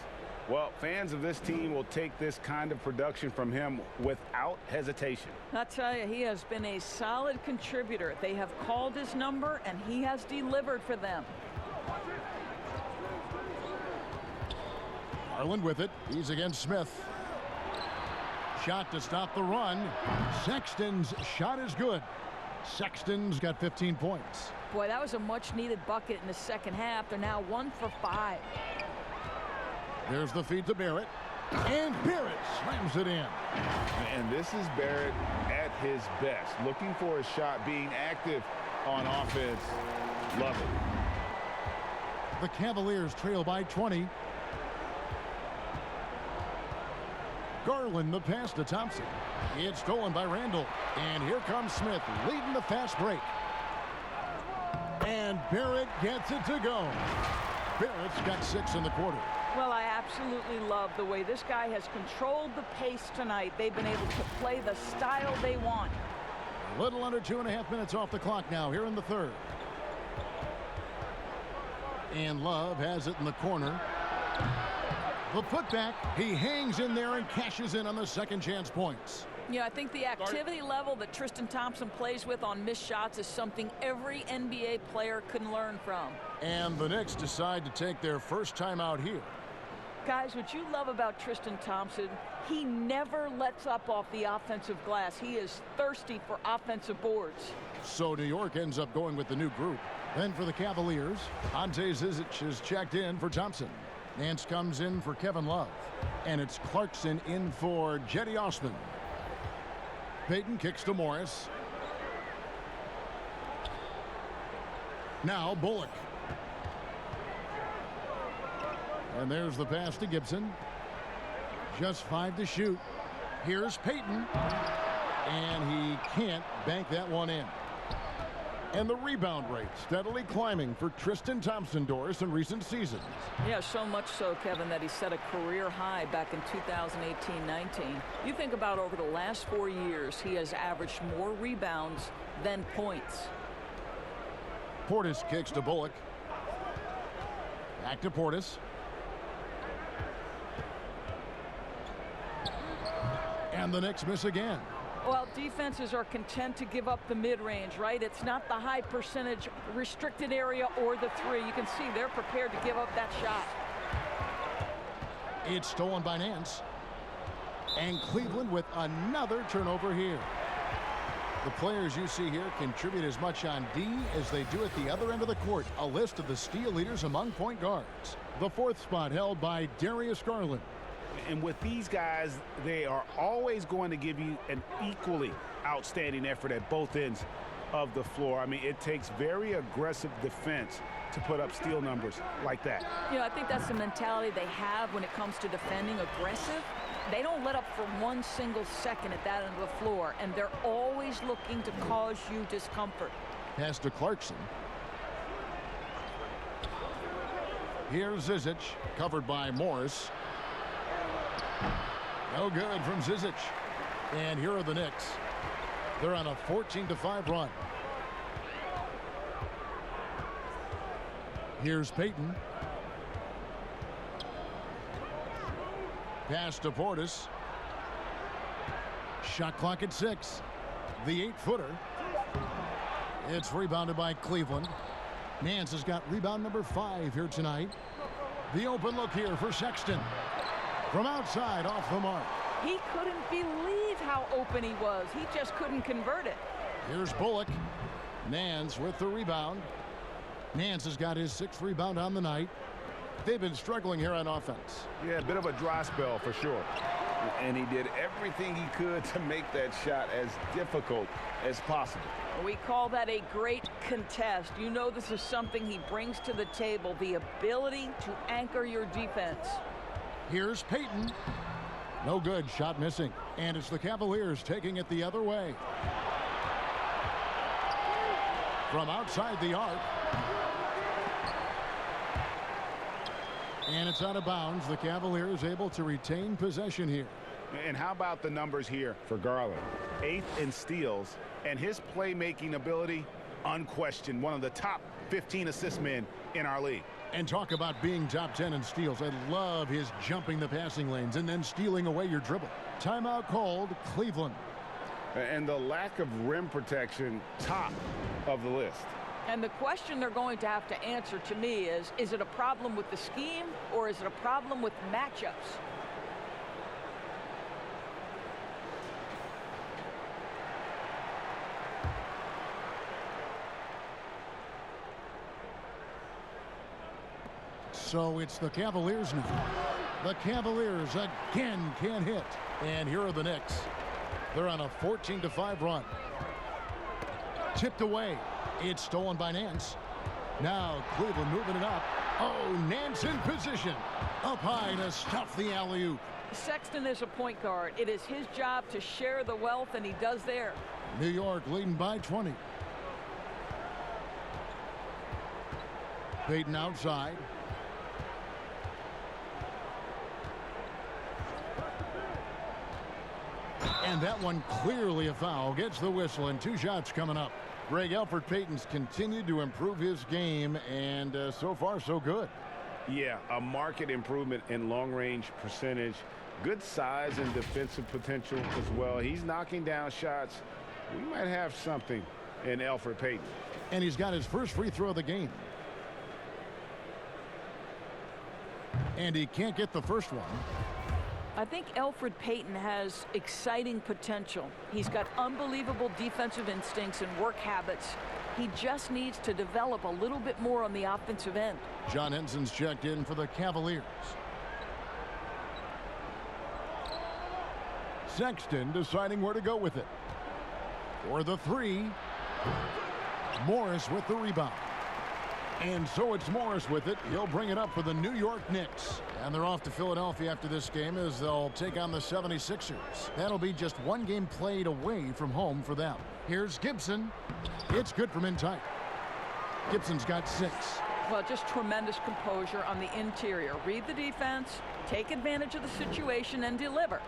Well, fans of this team will take this kind of production from him without hesitation. I'll tell you, he has been a solid contributor. They have called his number, and he has delivered for them. Garland with it. He's against Smith. Shot to stop the run. Sexton's shot is good. Sexton's got 15 points. Boy, that was a much-needed bucket in the second half. They're now 1 for 5. There's the feed to Barrett. And Barrett slams it in. And this is Barrett at his best. Looking for a shot, being active on offense. Love it. The Cavaliers trail by 20. Garland the pass to Thompson. It's stolen by Randall. And here comes Smith leading the fast break. And Barrett gets it to go. Barrett's got 6 in the quarter. Well, I absolutely love the way this guy has controlled the pace tonight. They've been able to play the style they want. A little under 2.5 minutes off the clock now here in the third. And Love has it in the corner. The putback, he hangs in there and cashes in on the second chance points. Yeah, I think the activity level that Tristan Thompson plays with on missed shots is something every NBA player can learn from. And the Knicks decide to take their first time out here. Guys, what you love about Tristan Thompson, he never lets up off the offensive glass. He is thirsty for offensive boards. So New York ends up going with the new group. Then for the Cavaliers, Ante Zizic is checked in for Thompson. Nance comes in for Kevin Love. And it's Clarkson in for Jetty Osman. Payton kicks to Morris. Now Bullock. And there's the pass to Gibson. Just 5 to shoot. Here's Payton. And he can't bank that one in. And the rebound rate steadily climbing for Tristan Thompson, Doris, in recent seasons. Yeah, so much so, Kevin, that he set a career high back in 2018-19. You think about over the last 4 years, he has averaged more rebounds than points. Portis kicks to Bullock. Back to Portis. And the Knicks miss again. Well, defenses are content to give up the mid-range, right? It's not the high percentage restricted area or the 3. You can see they're prepared to give up that shot. It's stolen by Nance. And Cleveland with another turnover here. The players you see here contribute as much on D as they do at the other end of the court. A list of the steal leaders among point guards. The 4th spot held by Darius Garland. And with these guys, they are always going to give you an equally outstanding effort at both ends of the floor. I mean, it takes very aggressive defense to put up steal numbers like that. You know, I think that's the mentality they have when it comes to defending aggressive. They don't let up for 1 single second at that end of the floor, and they're always looking to cause you discomfort. Pass to Clarkson. Here's Zizic, covered by Morris. No good from Zizic. And here are the Knicks. They're on a 14-5 run. Here's Payton. Pass to Portis. Shot clock at 6. The 8-footer. It's rebounded by Cleveland. Nance has got rebound number 5 here tonight. The open look here for Sexton. From outside, off the mark. He couldn't believe how open he was. He just couldn't convert it. Here's Bullock. Nance with the rebound. Nance has got his 6th rebound on the night. They've been struggling here on offense. Yeah, a bit of a dry spell for sure. And he did everything he could to make that shot as difficult as possible. We call that a great contest. You know this is something he brings to the table, the ability to anchor your defense. Here's Payton. No good. Shot missing. And it's the Cavaliers taking it the other way. From outside the arc. And it's out of bounds. The Cavaliers able to retain possession here. And how about the numbers here for Garland? 8th in steals, and his playmaking ability, unquestioned, one of the top 15 assist men in our league. And talk about being top 10 in steals. I love his jumping the passing lanes and then stealing away your dribble. Timeout called, Cleveland. And the lack of rim protection, top of the list. And the question they're going to have to answer to me is it a problem with the scheme or is it a problem with matchups? So it's the Cavaliers now. The Cavaliers again can't hit. And here are the Knicks. They're on a 14-5 run. Tipped away. It's stolen by Nance. Now Cleveland moving it up. Oh, Nance in position. Up high to stuff the alley-oop. Sexton is a point guard. It is his job to share the wealth, and he does there. New York leading by 20. Payton outside. And that one clearly a foul. Gets the whistle, and 2 shots coming up. Greg, Elfrid Payton's continued to improve his game, and so far so good. Yeah, a marked improvement in long-range percentage. Good size and defensive potential as well. He's knocking down shots. We might have something in Elfrid Payton. And he's got his first free throw of the game. And he can't get the first one. I think Elfrid Payton has exciting potential. He's got unbelievable defensive instincts and work habits. He just needs to develop a little bit more on the offensive end. John Henson's checked in for the Cavaliers. Sexton deciding where to go with it. For the 3. Morris with the rebound. And so it's Morris with it. He'll bring it up for the New York Knicks. And they're off to Philadelphia after this game as they'll take on the 76ers. That'll be just 1 game played away from home for them. Here's Gibson. It's good from in tight. Gibson's got 6. Well, just tremendous composure on the interior. Read the defense, take advantage of the situation, and deliver.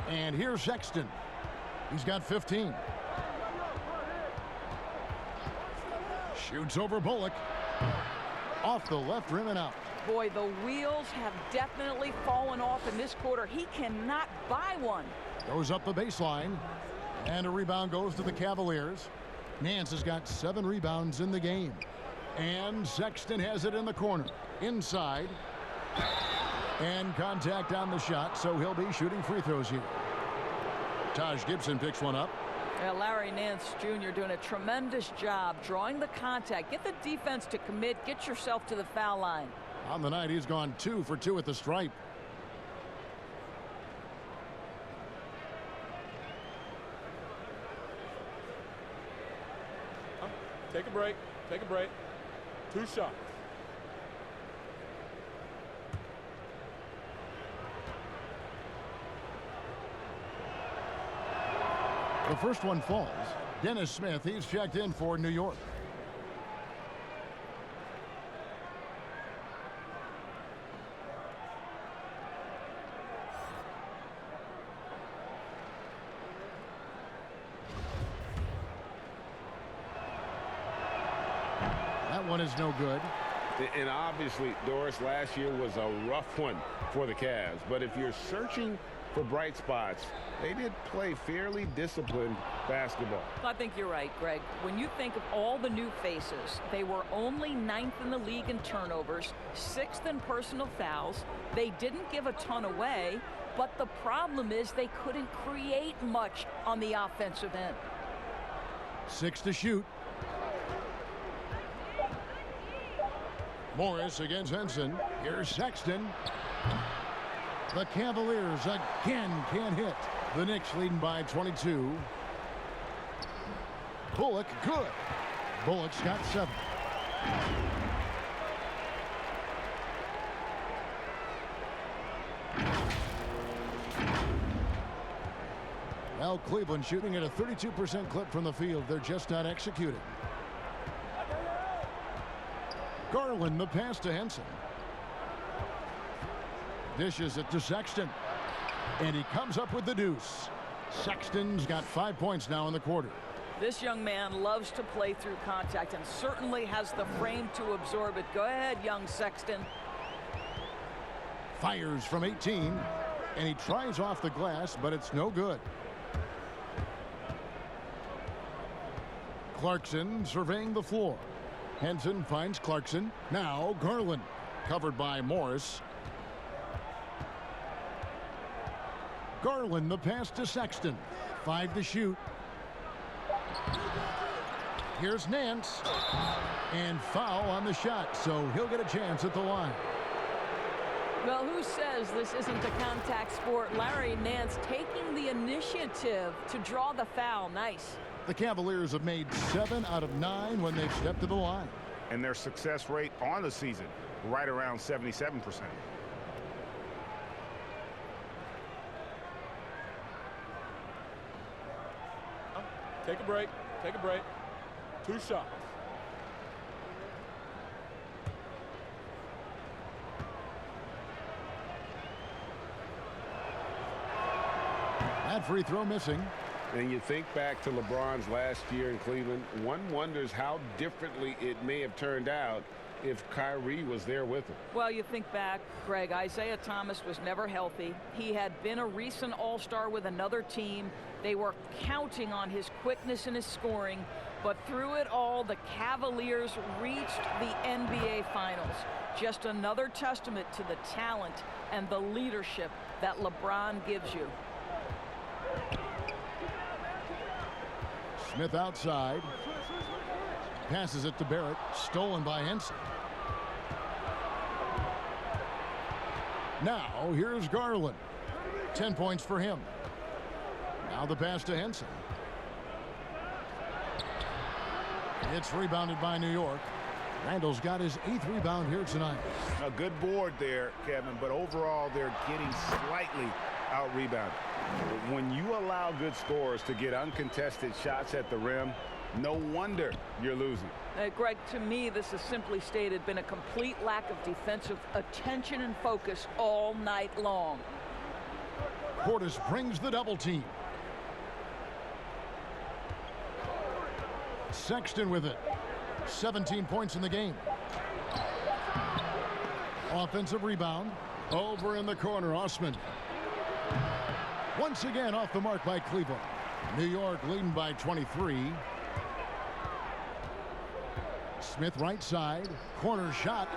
And here's Sexton. He's got 15. Shoots over Bullock. Off the left rim and out. Boy, the wheels have definitely fallen off in this quarter. He cannot buy one. Goes up the baseline. And a rebound goes to the Cavaliers. Nance has got 7 rebounds in the game. And Sexton has it in the corner. Inside. And contact on the shot, so he'll be shooting free throws here. Taj Gibson picks one up. Yeah, Larry Nance Jr. doing a tremendous job drawing the contact. Get the defense to commit. Get yourself to the foul line. On the night, he's gone 2 for 2 at the stripe. Take a break. Take a break. 2 shots. The first one falls. Dennis Smith, he's checked in for New York. That one is no good. And obviously, Doris, last year was a rough one for the Cavs. But if you're searching for bright spots, they did play fairly disciplined basketball. I think you're right, Greg. When you think of all the new faces, they were only 9th in the league in turnovers, 6th in personal fouls. They didn't give a ton away, but the problem is they couldn't create much on the offensive end. 6 to shoot. Morris against Henson. Here's Sexton. The Cavaliers again can't hit. The Knicks leading by 22. Bullock, good. Bullock's got 7. Well, Cleveland shooting at a 32% clip from the field. They're just not executing. Garland, the pass to Henson. Dishes it to Sexton. And he comes up with the deuce. Sexton's got 5 points now in the quarter. This young man loves to play through contact and certainly has the frame to absorb it. Go ahead, young Sexton. Fires from 18. And he tries off the glass, but it's no good. Clarkson surveying the floor. Henson finds Clarkson. Now Garland. Covered by Morris. Garland, the pass to Sexton. 5 to shoot. Here's Nance. And foul on the shot, so he'll get a chance at the line. Well, who says this isn't a contact sport? Larry Nance taking the initiative to draw the foul. Nice. The Cavaliers have made 7 out of 9 when they've stepped to the line. and their success rate on the season right around 77%. Take a break. Take a break. 2 shots. That free throw missing. And you think back to LeBron's last year in Cleveland, one wonders how differently it may have turned out if Kyrie was there with him. Well, you think back, Greg, Isaiah Thomas was never healthy. He had been a recent all-star with another team. They were counting on his quickness and his scoring. But through it all, the Cavaliers reached the NBA Finals. Just another testament to the talent and the leadership that LeBron gives you. Smith outside. Passes it to Barrett. Stolen by Henson. Now, here's Garland. 10 points for him. Now the pass to Henson. It's rebounded by New York. Randall's got his 8th rebound here tonight. A good board there, Kevin, but overall they're getting slightly out-rebounded. When you allow good scorers to get uncontested shots at the rim, no wonder you're losing. Greg, to me, this has simply stated been a complete lack of defensive attention and focus all night long. Portis brings the double team. Sexton with it. 17 points in the game. Offensive rebound. Over in the corner, Osman. Once again off the mark by Cleveland. New York leading by 23. Smith right side. Corner shot.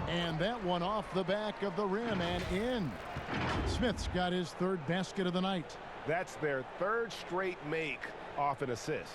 And that one off the back of the rim and in. Smith's got his 3rd basket of the night. That's their 3rd straight make off an assist.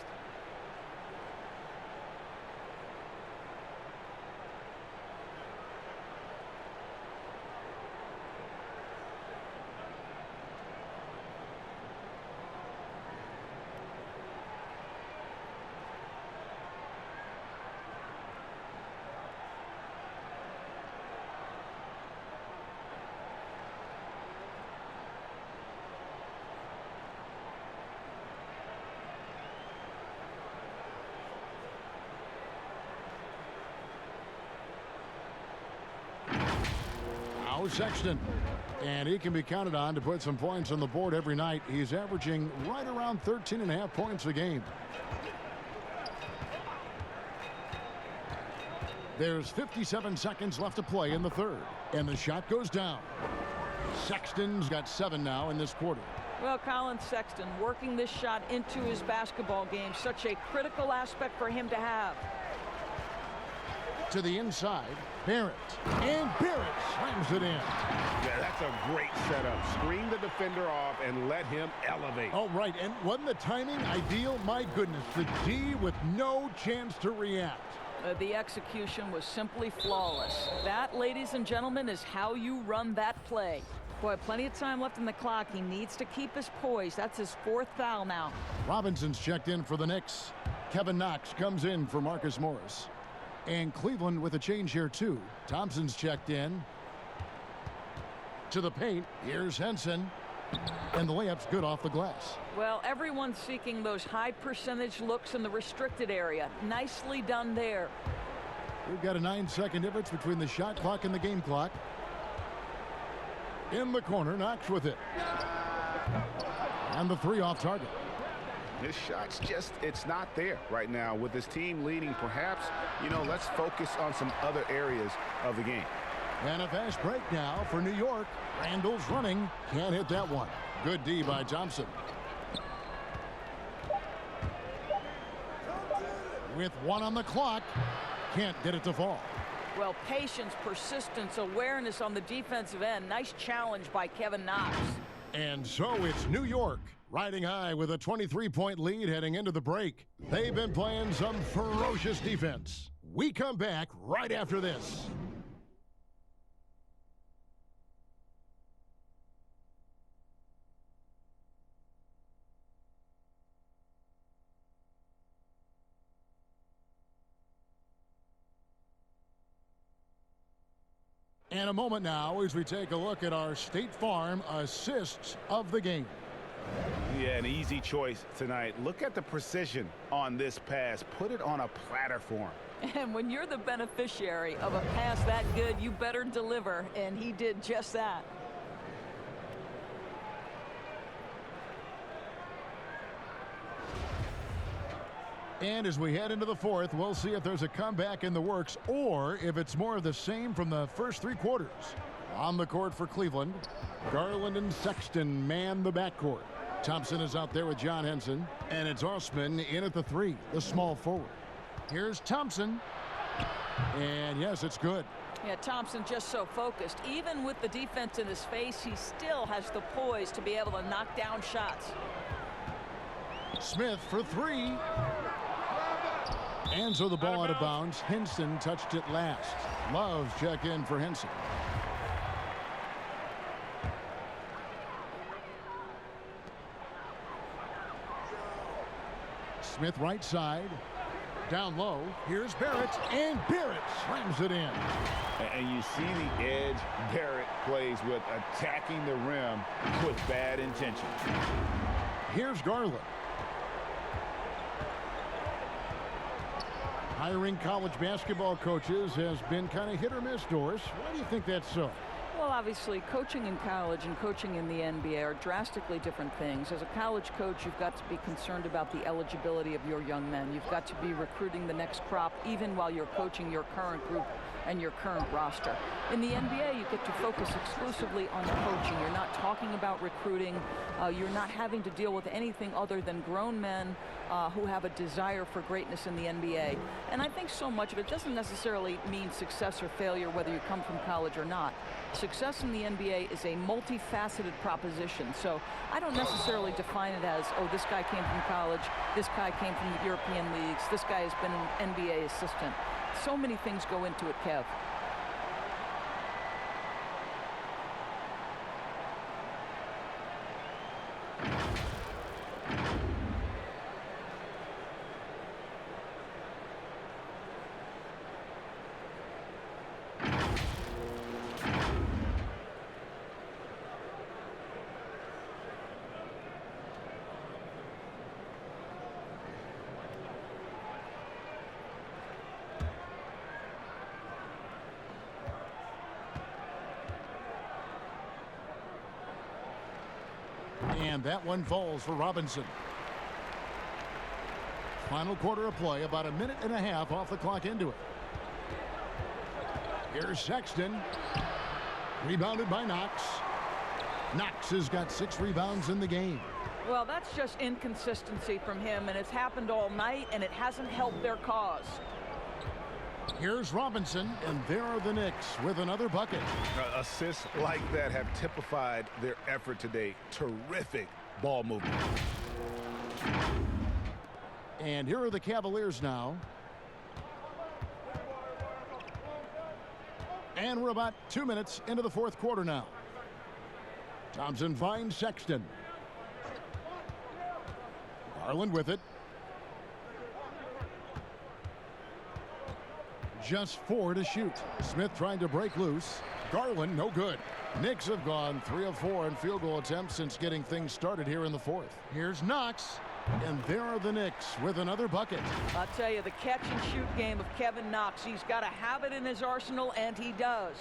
Sexton, and he can be counted on to put some points on the board every night. He's averaging right around 13.5 points a game. There's 57 seconds left to play in the 3rd, and the shot goes down. Sexton's got 7 now in this quarter. Well, Colin Sexton working this shot into his basketball game, such a critical aspect for him to have. To the inside, Barrett, and Barrett slams it in. Yeah, that's a great setup. Screen the defender off and let him elevate. Oh, right, and wasn't the timing ideal? My goodness, the D with no chance to react. The execution was simply flawless. That, ladies and gentlemen, is how you run that play. Boy, plenty of time left in the clock. He needs to keep his poise. That's his 4th foul now. Robinson's checked in for the Knicks. Kevin Knox comes in for Marcus Morris. And Cleveland with a change here, too. Thompson's checked in. To the paint. Here's Henson. And the layup's good off the glass. Well, everyone's seeking those high percentage looks in the restricted area. Nicely done there. We've got a 9-second difference between the shot clock and the game clock. In the corner, Knox with it. And the 3 off target. His shot's just, it's not there right now. With his team leading, perhaps, let's focus on some other areas of the game. And a fast break now for New York. Randall's running. Can't hit that one. Good D by Thompson. With 1 on the clock. Can't get it to fall. Well, patience, persistence, awareness on the defensive end. Nice challenge by Kevin Knox. And so it's New York riding high with a 23-point lead heading into the break. They've been playing some ferocious defense. We come back right after this. And a moment now as we take a look at our State Farm assists of the game. Yeah, an easy choice tonight. Look at the precision on this pass. Put it on a platter for him. And when you're the beneficiary of a pass that good, you better deliver, and he did just that. And as we head into the fourth, we'll see if there's a comeback in the works or if it's more of the same from the first 3 quarters. On the court for Cleveland, Garland and Sexton man the backcourt. Thompson is out there with John Henson, and it's Osman in at the 3, the small forward. Here's Thompson, and yes, it's good. Yeah, Thompson just so focused. Even with the defense in his face, he still has the poise to be able to knock down shots. Smith for 3. And so the ball out of bounds. Henson touched it last. Love check in for Henson. Smith right side. Down low. Here's Barrett. And Barrett slams it in. And you see the edge Barrett plays with, attacking the rim with bad intentions. Here's Garland. Hiring college basketball coaches has been kind of hit or miss, Doris. Why do you think that's so? Well, obviously, coaching in college and coaching in the NBA are drastically different things. As a college coach, you've got to be concerned about the eligibility of your young men. You've got to be recruiting the next crop, even while you're coaching your current group and your current roster. In the NBA, you get to focus exclusively on the coaching. You're not talking about recruiting. You're not having to deal with anything other than grown men who have a desire for greatness in the NBA. And I think so much of it doesn't necessarily mean success or failure, whether you come from college or not. Success in the NBA is a multifaceted proposition. So I don't necessarily define it as, oh, this guy came from college, this guy came from the European leagues, this guy has been an NBA assistant. So many things go into it, Kev. And that one falls for Robinson. Final quarter of play, about a minute and a half off the clock into it. Here's Sexton. Rebounded by Knox. Knox has got 6 rebounds in the game. Well, that's just inconsistency from him, and it's happened all night, and it hasn't helped their cause. Here's Robinson, and there are the Knicks with another bucket. Assists like that have typified their effort today. Terrific ball movement. And here are the Cavaliers now. And we're about 2 minutes into the fourth quarter now. Thompson finds Sexton. Garland with it. Just 4 to shoot. Smith trying to break loose. Garland, no good. Knicks have gone 3 of 4 in field goal attempts since getting things started here in the fourth. Here's Knox. And there are the Knicks with another bucket. I'll tell you, the catch and shoot game of Kevin Knox, he's got to have it in his arsenal, and he does.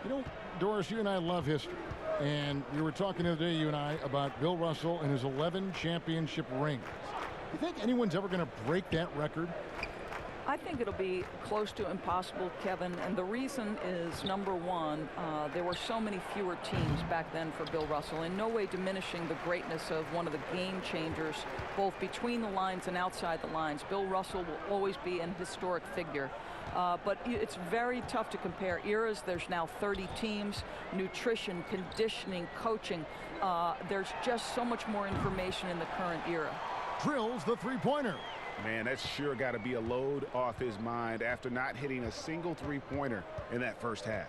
You know, Doris, you and I love history. And we were talking the other day, you and I, about Bill Russell and his 11 championship rings. You think anyone's ever going to break that record? I think it'll be close to impossible, Kevin, and the reason is, number one, there were so many fewer teams back then for Bill Russell, in no way diminishing the greatness of one of the game changers, both between the lines and outside the lines. Bill Russell will always be an historic figure. But it's very tough to compare eras. There's now 30 teams, nutrition, conditioning, coaching. There's just so much more information in the current era. Drills the three-pointer. Man, that's sure got to be a load off his mind after not hitting a single three-pointer in that first half.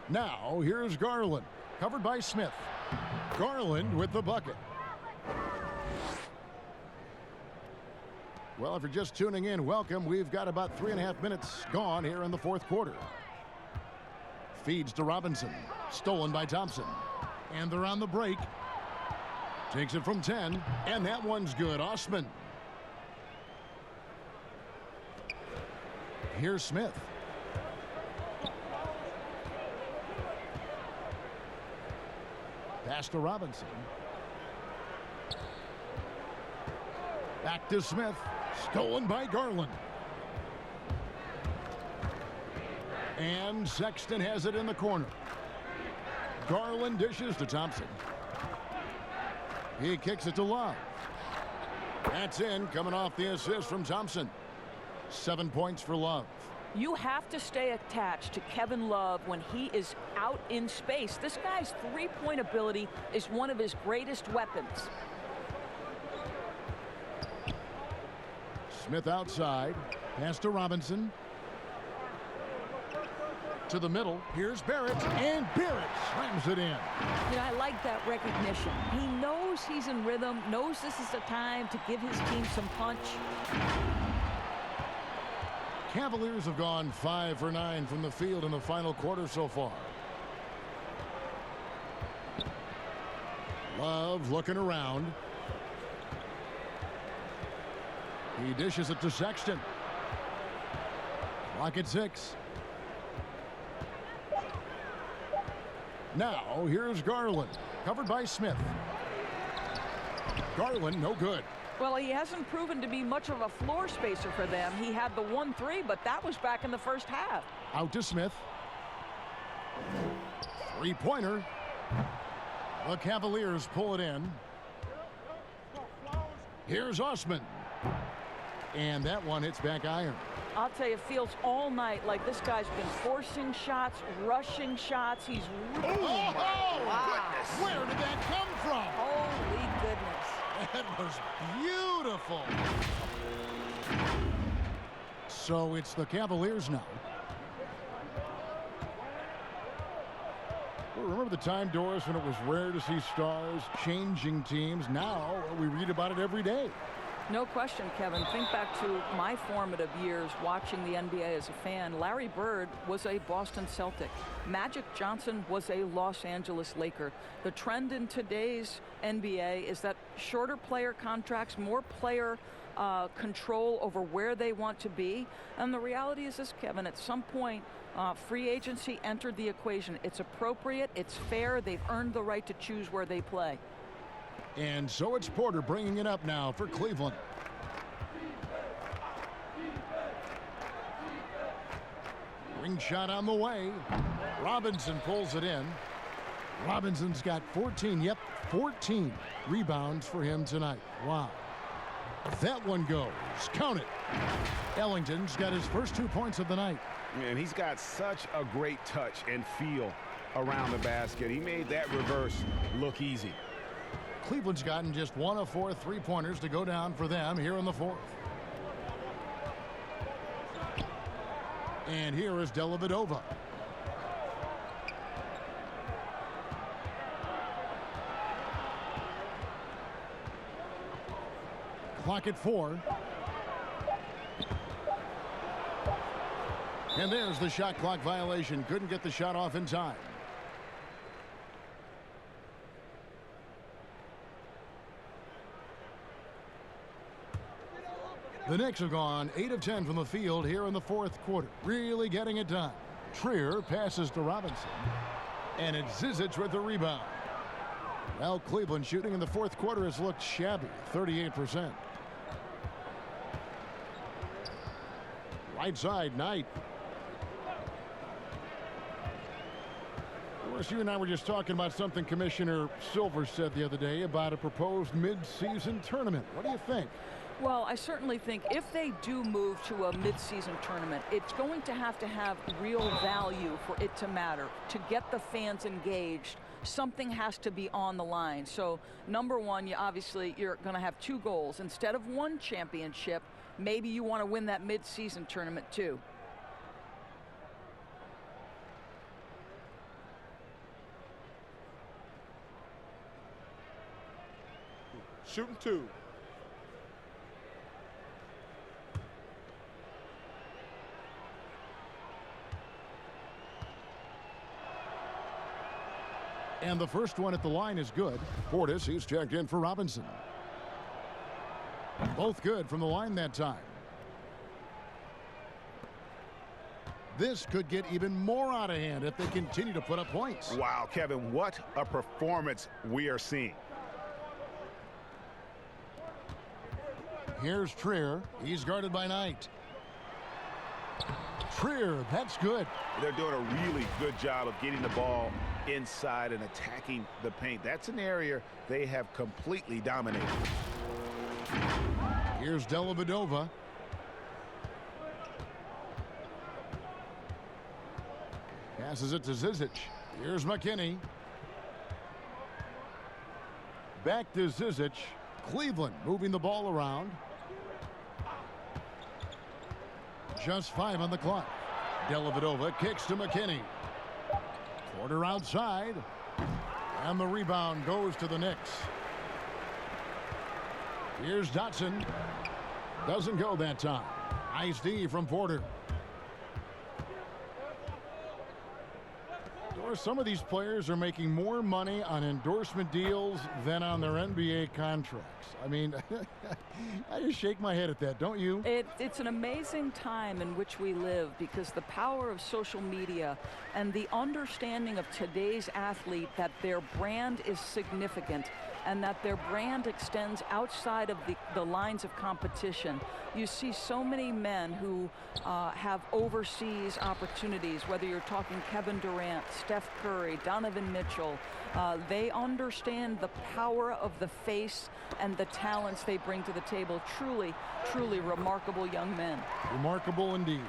Now, here's Garland, covered by Smith. Garland with the bucket. Well, if you're just tuning in, welcome. We've got about 3.5 minutes gone here in the fourth quarter. Feeds to Robinson. Stolen by Thompson. And they're on the break. Takes it from 10. And that one's good. Osman. Here's Smith. Pass to Robinson. Back to Smith. Stolen by Garland. And Sexton has it in the corner. Garland dishes to Thompson. He kicks it to Love. That's in, coming off the assist from Thompson. 7 points for Love. You have to stay attached to Kevin Love when he is out in space. This guy's three-point ability is one of his greatest weapons. Smith outside. Pass to Robinson. To the middle. Here's Barrett. And Barrett slams it in. You know, I like that recognition. He knows he's in rhythm, knows this is the time to give his team some punch. Cavaliers have gone 5 for 9 from the field in the final quarter so far. Love looking around. He dishes it to Sexton. Clock at 6. Now here's Garland. Covered by Smith. Garland no good. Well, he hasn't proven to be much of a floor spacer for them. He had the 1-3, but that was back in the first half. Out to Smith. Three-pointer. The Cavaliers pull it in. Here's Osman. And that one hits back iron. I'll tell you, it feels all night like this guy's been forcing shots, rushing shots. He's really... Oh, wow. Goodness. Where did that come from? Holy goodness. That was beautiful. So it's the Cavaliers now. Well, remember the time, Doris, when it was rare to see stars changing teams? Now we read about it every day. No question, Kevin. Think back to my formative years watching the NBA as a fan. Larry Bird was a Boston Celtic. Magic Johnson was a Los Angeles Laker. The trend in today's NBA is that shorter player contracts, more player control over where they want to be. And the reality is this, Kevin, at some point, free agency entered the equation. It's appropriate. It's fair. They've earned the right to choose where they play. And so it's Porter bringing it up now for Cleveland. Ring shot on the way. Robinson pulls it in. Robinson's got 14, 14 rebounds for him tonight. Wow. That one goes. Count it. Ellington's got his first 2 points of the night. And he's got such a great touch and feel around the basket. He made that reverse look easy. Cleveland's gotten just 1 of 4 three-pointers to go down for them here in the fourth. And here is Dellavedova. Clock at 4. And there's the shot clock violation. Couldn't get the shot off in time. The Knicks have gone 8 of 10 from the field here in the fourth quarter. Really getting it done. Trier passes to Robinson. And it's Zizic with the rebound. Well, Cleveland shooting in the fourth quarter has looked shabby. 38%. Right side, Knight. Of course, you and I were just talking about something Commissioner Silver said the other day about a proposed mid-season tournament. What do you think? Well, I certainly think if they do move to a mid-season tournament, it's going to have real value for it to matter. To get the fans engaged, something has to be on the line. So, number one, you're going to have 2 goals. Instead of 1 championship, maybe you want to win that mid-season tournament too. Shooting 2. And the first one at the line is good. Portis, he's checked in for Robinson. Both good from the line that time. This could get even more out of hand if they continue to put up points. Wow, Kevin, what a performance we are seeing. Here's Trier. He's guarded by Knight. Trier, that's good. They're doing a really good job of getting the ball inside and attacking the paint. That's an area they have completely dominated. Here's Dellavedova. Passes it to Zizic. Here's McKinney. Back to Zizic. Cleveland moving the ball around. Just 5 on the clock. Dellavedova kicks to McKinney. Porter outside. And the rebound goes to the Knicks. Here's Dotson. Doesn't go that time. Nice D from Porter. Some of these players are making more money on endorsement deals than on their NBA contracts. I mean, I just shake my head at that, don't you? It's an amazing time in which we live because the power of social media and the understanding of today's athlete that their brand is significant and that their brand extends outside of the lines of competition. You see so many men who have overseas opportunities, whether you're talking Kevin Durant, Steph Curry, Donovan Mitchell. They understand the power of the face and the talents they bring to the table. Truly, truly remarkable young men. Remarkable indeed.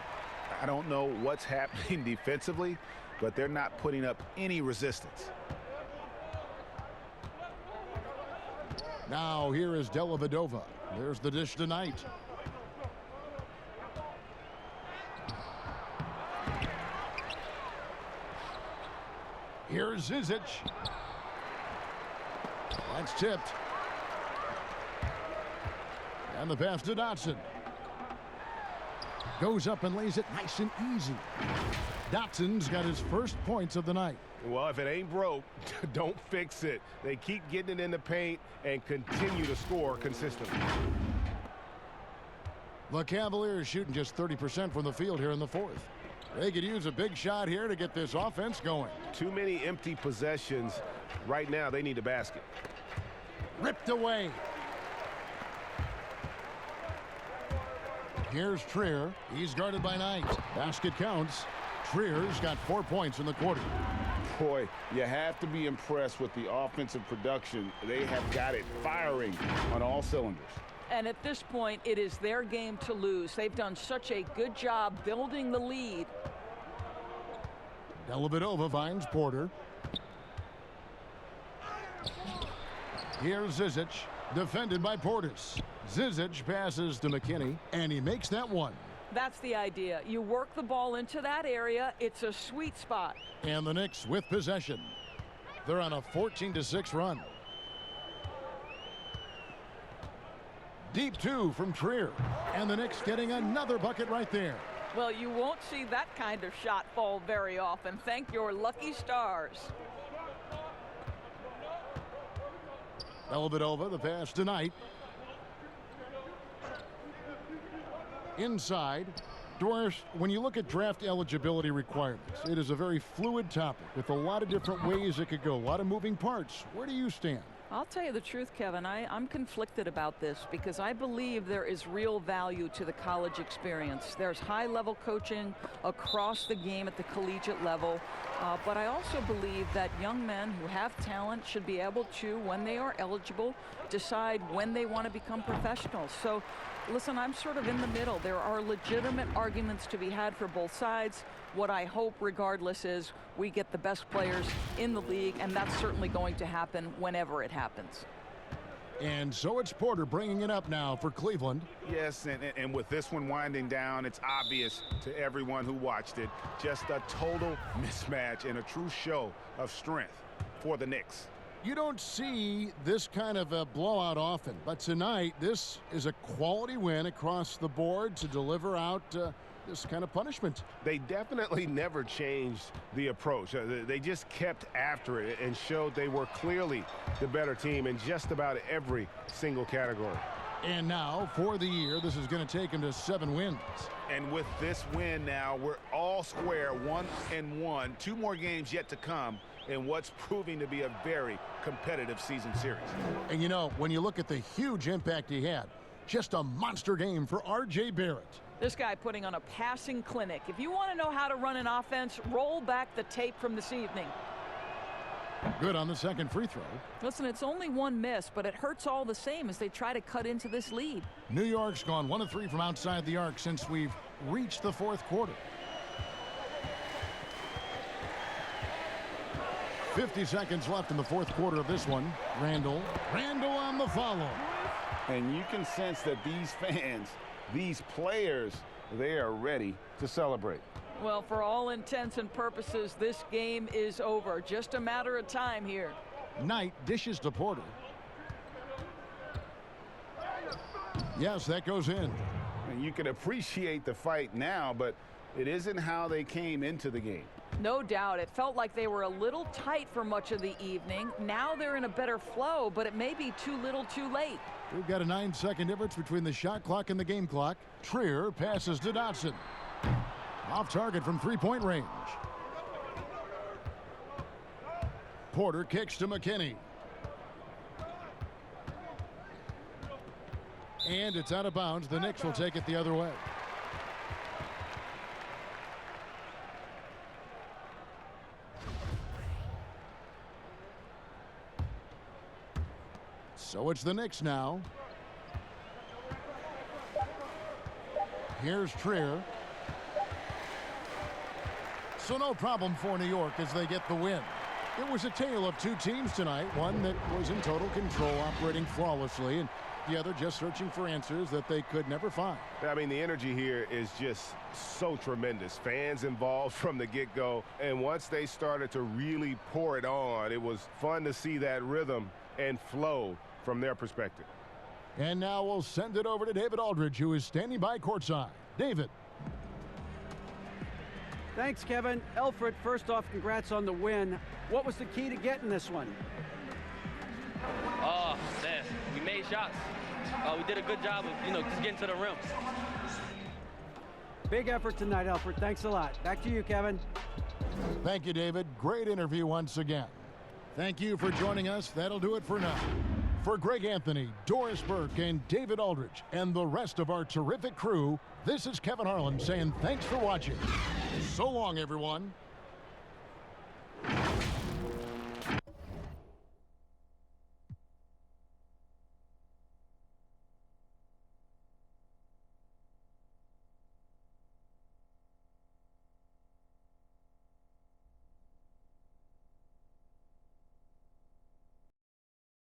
I don't know what's happening defensively, but they're not putting up any resistance. Now here is Dellavedova. There's the dish tonight. Here's Zizic. That's tipped. And the pass to Dotson. Goes up and lays it nice and easy. Dotson's got his first points of the night. Well, if it ain't broke, don't fix it. They keep getting it in the paint and continue to score consistently. The Cavaliers shooting just 30% from the field here in the fourth. They could use a big shot here to get this offense going. Too many empty possessions. Right now, they need a basket. Ripped away. Here's Trier. He's guarded by Knight. Basket counts. Trier's got 4 points in the quarter. Boy, you have to be impressed with the offensive production. They have got it firing on all cylinders. And at this point, it is their game to lose. They've done such a good job building the lead. Dellavedova finds Porter. Here's Zizic, defended by Portis. Zizic passes to McKinney, and he makes that one. That's the idea. You work the ball into that area. It's a sweet spot. And the Knicks with possession. They're on a 14-6 run. Deep 2 from Trier. And the Knicks getting another bucket right there. Well, you won't see that kind of shot fall very often. Thank your lucky stars. Dellavedova, the pass to Knight. Inside. Doris, when you look at draft eligibility requirements, it is a very fluid topic with a lot of different ways it could go, a lot of moving parts. Where do you stand? I'll tell you the truth, Kevin. I'm conflicted about this because I believe there is real value to the college experience. There's high-level coaching across the game at the collegiate level, but I also believe that young men who have talent should be able to, when they are eligible, decide when they want to become professionals. So, listen, I'm sort of in the middle. There are legitimate arguments to be had for both sides. What I hope, regardless, is we get the best players in the league, and that's certainly going to happen whenever it happens. And so it's Porter bringing it up now for Cleveland. Yes, and with this one winding down, it's obvious to everyone who watched it. Just a total mismatch and a true show of strength for the Knicks. You don't see this kind of a blowout often, but tonight this is a quality win across the board to deliver out this kind of punishment. They definitely never changed the approach. They just kept after it and showed they were clearly the better team in just about every single category. And now, for the year, this is going to take him to 7 wins. And with this win now, we're all square, 1-1. 2 more games yet to come in what's proving to be a very competitive season series. And you know, when you look at the huge impact he had, just a monster game for R.J. Barrett. This guy putting on a passing clinic. If you want to know how to run an offense, roll back the tape from this evening. Good on the second free throw. Listen, it's only 1 miss, but it hurts all the same as they try to cut into this lead. New York's gone 1 of 3 from outside the arc since we've reached the 4th quarter. 50 seconds left in the 4th quarter of this one. Randall on the follow. And you can sense that these fans, these players, they are ready to celebrate. Well, for all intents and purposes, this game is over. Just a matter of time here. Knight dishes to Porter. Yes, that goes in. And you can appreciate the fight now, but it isn't how they came into the game. No doubt. It felt like they were a little tight for much of the evening. Now they're in a better flow, but it may be too little too late. We've got a 9-second difference between the shot clock and the game clock. Trier passes to Dotson. Off target from 3-point range. Porter kicks to McKinney. And it's out of bounds. The Knicks will take it the other way. So it's the Knicks now. Here's Trier. So no problem for New York as they get the win. It was a tale of 2 teams tonight, one that was in total control, operating flawlessly, and the other just searching for answers that they could never find. I mean, the energy here is just so tremendous. Fans involved from the get-go, and once they started to really pour it on, it was fun to see that rhythm and flow from their perspective. And now we'll send it over to David Aldridge, who is standing by courtside. David. Thanks, Kevin. Elfrid, first off, congrats on the win. What was the key to getting this one? Oh, man, we made shots. We did a good job of, just getting to the rim. Big effort tonight, Elfrid. Thanks a lot. Back to you, Kevin. Thank you, David. Great interview once again. Thank you for joining us. That'll do it for now. For Greg Anthony, Doris Burke, and David Aldridge, and the rest of our terrific crew, this is Kevin Harlan saying thanks for watching. So long, everyone.